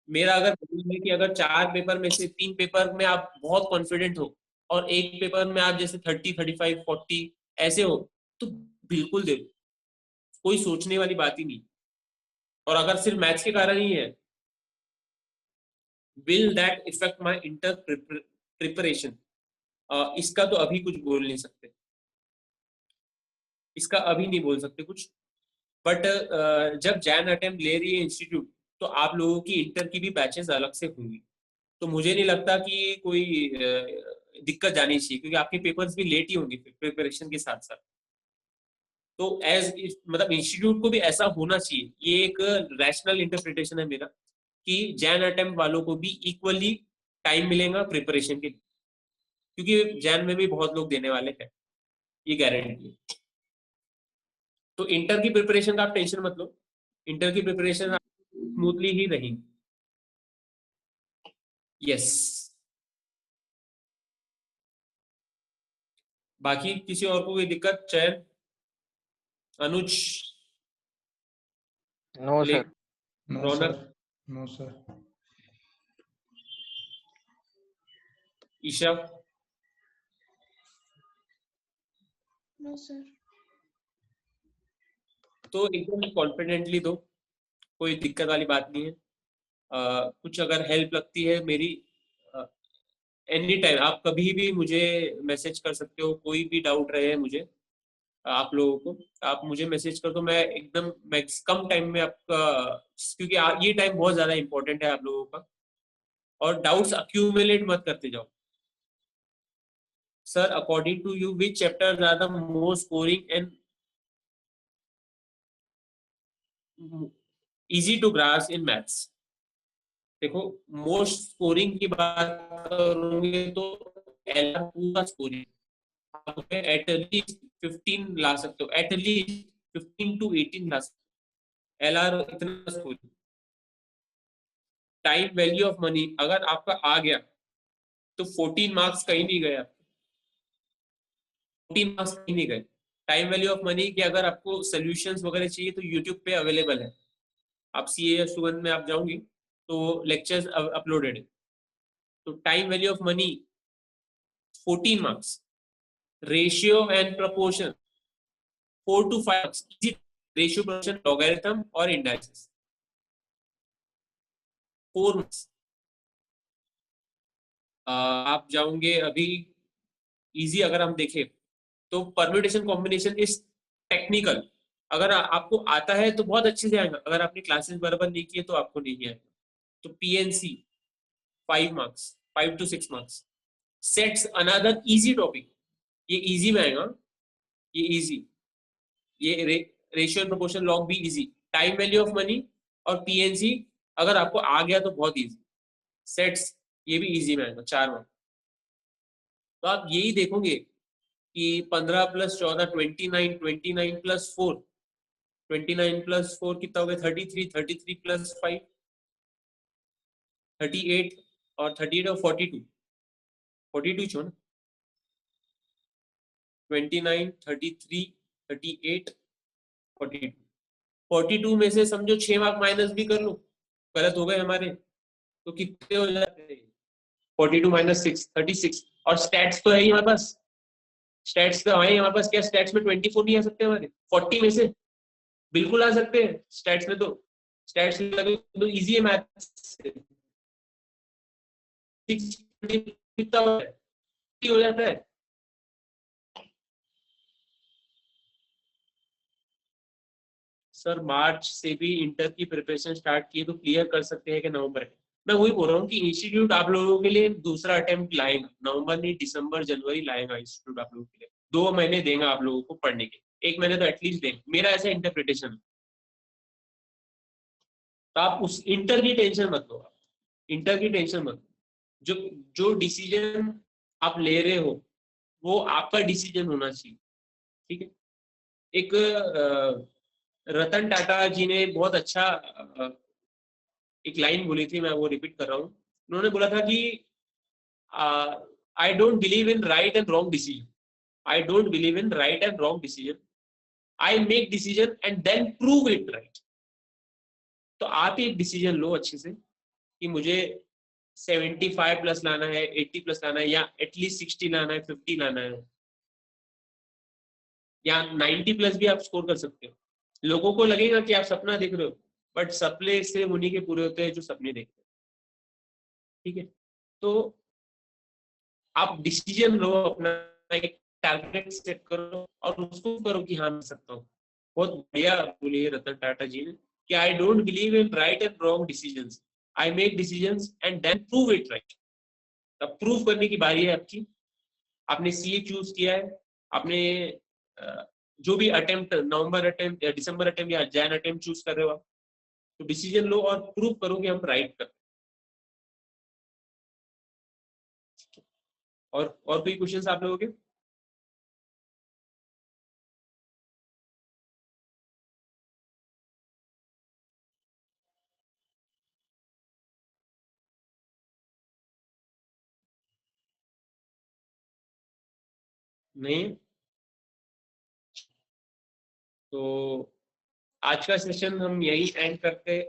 मेरा अगर मानना है कि अगर 4 पेपर में से 3 पेपर में आप बहुत कॉन्फिडेंट हो और एक पेपर में आप जैसे 30, 35, 40 ऐसे हो, तो बिल्कुल दे दो, कोई सोचने वाली बात ही नहीं। और अगर सिर्फ मैथ्स के कारण ही है, will that affect my inter preparation? इसका तो अभी कुछ बोल नहीं सकते, इसका अभी नहीं बोल सकते कुछ। बट जब जैन अटेम्प्ट ले रही है इंस्टीट्यूट, तो आप लोगों की इंटर की भी बैचेस अलग से होंगी, तो मुझे नहीं लगता कि कोई दिक्कत जानी चाहिए, क्योंकि आपके पेपर्स भी लेट ही होंगे प्रिपरेशन के साथ साथ। तो एज मतलब इंस्टीट्यूट को भी ऐसा होना चाहिए, ये एक रैशनल इंटरप्रिटेशन है मेरा, कि जैन अटेम्प्ट वालों को भी इक्वली टाइम मिलेगा प्रिपरेशन के लिए, क्योंकि जैन में भी बहुत लोग देने वाले हैं, ये गारंटी है। तो इंटर की प्रिपरेशन का आप टेंशन मत लो, इंटर की प्रिपरेशन स्मूथली ही रहेगी। यस, बाकी किसी और को कोई दिक्कत? चयन, अनुज, नो ले, sir. No sir, Raunak, no sir. Isha, no sir. तो एकदम कॉन्फिडेंटली दो, कोई दिक्कत वाली बात नहीं है। कुछ अगर हेल्प लगती है मेरी, एनी टाइम आप कभी भी मुझे मैसेज कर सकते हो, कोई भी डाउट रहे मुझे, आप लोगों को आप मुझे मैसेज कर दो, मैं एकदम मैक्स कम टाइम में आपका, क्योंकि ये टाइम बहुत ज्यादा इंपॉर्टेंट है आप लोगों का, और डाउट्स अक्यूमुलेट मत करते जाओ। Sir according to you which chapters are the most scoring and easy to grasp in maths? देखो, मोस्ट स्कोरिंग की बात करोगे तो एल पूरा स्कोरिंग आप एटलीस्ट 15 ला सकते हो, एटलीस्ट 15 to 18 ला सकते हो, एलआर इतना scoring. Time value of money अगर आपका आ गया तो 14 मार्क्स कहीं नहीं गए, 14 मार्क्स कहीं नहीं गए। टाइम वैल्यू ऑफ मनी की अगर आपको सोल्यूशंस वगैरह चाहिए तो यूट्यूब पे अवेलेबल है, आप सीए सुगंध में आप जाओगे तो लेक्चर्स अपलोडेड है। तो time value of money 14 marks, ratio and proportion 4 to 5 marks, easy ratio proportion logarithm और इंडाइसेस 4 मार्क्स। आप जाओगे अभी इजी अगर हम देखें तो परम्यूटेशन कॉम्बिनेशन इज टेक्निकल, अगर आपको आता है तो बहुत अच्छे से आएगा, अगर आपने क्लासेस बराबर नहीं किए तो आपको नहीं आएगा। तो PNC 5 marks, 5 to 6 marks. Sets another easy topic, ये इजी में आएगा, ये इजी, ये रेशियो एंड प्रोपोर्शन लॉग भी easy. Time value of money और पीएनसी अगर आपको आ गया तो बहुत इजी। सेट्स ये भी इजी में आएगा, 4 मार्क्स। तो आप यही देखोगे कि 15 + 14 29, 29 + 4 29 + 4 कितना हो गया? 33, 33 + 5 38, और 38 और 42 42 छो ना, 29 33 38 42 42 में से समझो 6 मार्क माइनस भी कर लो, गलत हो गए हमारे, तो कितने हो जाते हैं? 42 - 6 36। और स्टैट्स तो है ही हमारे पास, स्टैट्स तो है ही हमारे पास। क्या स्टैट्स में 24 नहीं आ सकते हमारे? 40 में से बिल्कुल आ सकते हैं स्टैट्स में। तो स्टैट्स तो इजी है मैथ्स, 6 कितना हो जाता है? सर मार्च से भी इंटर की प्रिपरेशन स्टार्ट की तो क्लियर कर सकते हैं कि नवंबर है। मैं वही बोल रहा हूँ कि इंस्टीट्यूट आप लोगों के लिए दूसरा अटेम्प्ट लाएगा, नवंबर नहीं दिसंबर जनवरी लाएगा इंस्टीट्यूट आप लोगों के लिए। 2 महीने देगा आप लोगों को पढ़ने के, 1 महीने तो एटलीस्ट देंगे, मेरा ऐसा इंटरप्रिटेशन है। तो आप उस इंटर की टेंशन मत लो, इंटर की टेंशन मत लो। जो जो डिसीजन आप ले रहे हो वो आपका डिसीजन होना चाहिए, ठीक है। एक रतन टाटा जी ने बहुत अच्छा एक लाइन बोली थी, मैं वो रिपीट कर रहा हूँ। उन्होंने बोला था कि I don't believe in right and wrong decision, I don't believe in right and wrong decision, I make decision and then prove it right. तो आप एक डिसीजन लो अच्छे से कि मुझे 75+ लाना है, 80+ लाना है, या एटलीस्ट 60 लाना है, 50 लाना है, या 90+ भी आप स्कोर कर सकते हो। लोगों को लगेगा कि आप सपना देख रहे हो, बट सपने से उन्हीं के पूरे होते हैं जो सपने देखते हैं, ठीक है। तो आप डिसीजन लो, अपना एक टारगेट सेट करो और उसको करो कि हाँ मैं सकता हूँ। बहुत बढ़िया बोलिए रतन टाटा जी ने कि I don't believe in right and wrong decisions, I make decisions and then prove it right. तब प्रूव करने की बारी है आपकी। आपने सीए चूज किया है, आपने जो भी अटेम्प्ट, नवंबर अटेम्प्ट या दिसंबर अटेम्प्ट या जैन अटेम्प्ट चूज कर रहे हो आप, तो डिसीजन लो और प्रूव करो कि हम राइट कर। और कोई क्वेश्चंस आप लोगों के? नहीं? तो आज का सेशन हम यही एंड करते हैं।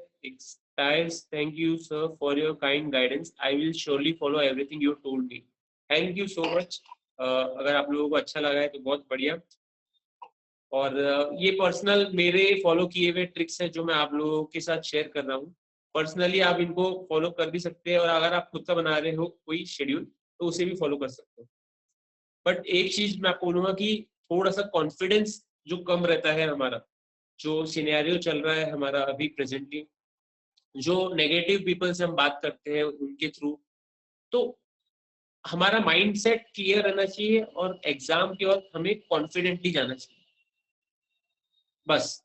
Thank you sir for your kind guidance, I will surely follow everything you told me. Thank you so much. अगर आप लोगों को अच्छा लगा है तो बहुत बढ़िया। और ये पर्सनल मेरे फॉलो किए हुए ट्रिक्स हैं जो मैं आप लोगों के साथ शेयर कर रहा हूँ। पर्सनली आप इनको फॉलो कर भी सकते हैं, और अगर आप खुद का बना रहे हो कोई शेड्यूल तो उसे भी फॉलो कर सकते हो। बट एक चीज मैं आपको बोलूंगा कि थोड़ा सा कॉन्फिडेंस जो कम रहता है हमारा, जो सिनेरियो चल रहा है हमारा अभी प्रेजेंटली, जो नेगेटिव पीपल से हम बात करते हैं उनके थ्रू, तो हमारा माइंडसेट क्लियर रहना चाहिए और एग्जाम के वक्त हमें कॉन्फिडेंटली जाना चाहिए। बस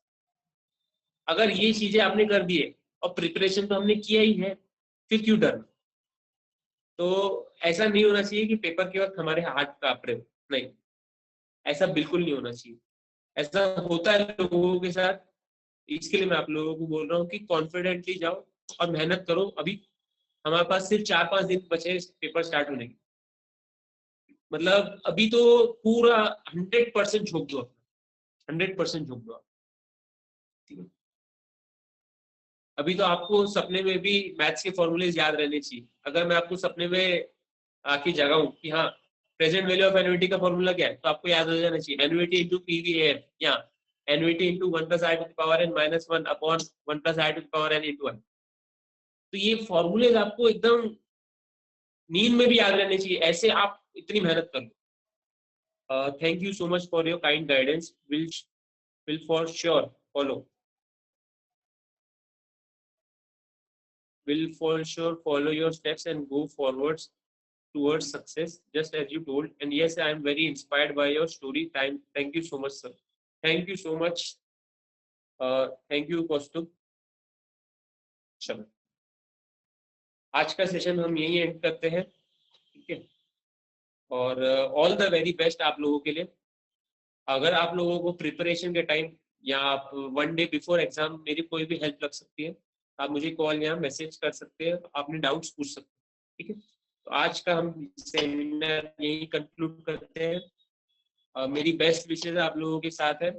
अगर ये चीजें आपने कर दी है और प्रिपरेशन तो हमने किया ही है, फिर क्यों डरना? तो ऐसा नहीं होना चाहिए कि पेपर के वक्त हमारे हाथ कांप रहे हो, नहीं, ऐसा बिल्कुल नहीं होना चाहिए। ऐसा होता है लोगों के साथ, इसके लिए मैं आप लोगों को बोल रहा हूँ कि कॉन्फिडेंटली जाओ और मेहनत करो। अभी हमारे पास सिर्फ 4-5 दिन बचे पेपर स्टार्ट होने के, मतलब अभी तो पूरा 100% झोंक दो, 100% झोंक दो आप, ठीक है? अभी तो आपको सपने में भी मैथ्स के फॉर्मूलेज याद रहने चाहिए। अगर मैं आपको सपने में आके जगाऊं कि हाँ प्रेजेंट वैल्यू ऑफ एन्युटी का फॉर्मूला क्या है, तो आपको याद हो जाना चाहिए एन्युटी इंटू पीवीएन या annuity into 1 + i to the power n - 1 upon 1 + i to the power n into 1। तो ये फॉर्मूलेज आपको एकदम नींद में भी याद रहने चाहिए, ऐसे आप इतनी मेहनत कर लो। Thank you so much for your kind guidance, will for sure follow, will for sure follow your steps and go forwards towards success just as you told. And yes, I am very inspired by your story. Thank you so much sir, thank you so much. Thank you कौस्तुभ। चलो आज का session हम यही and करते हैं, ठीक है? और ऑल द वेरी बेस्ट आप लोगों के लिए। अगर आप लोगों को प्रिपरेशन के टाइम या आप 1 डे बिफोर एग्जाम मेरी कोई भी हेल्प लग सकती है, आप मुझे कॉल या मैसेज कर सकते हैं, अपने डाउट्स पूछ सकते हैं, ठीक है? तो आज का हम सेमिनार यही कंक्लूड करते हैं। मेरी बेस्ट विशेष आप लोगों के साथ है,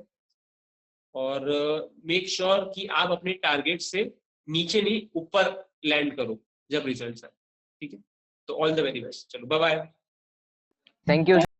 और मेक श्योर कि आप अपने टारगेट से नीचे नहीं ऊपर लैंड करो जब रिजल्ट आए, ठीक है? तो ऑल द वेरी बेस्ट। चलो बाय बाय। Thank you.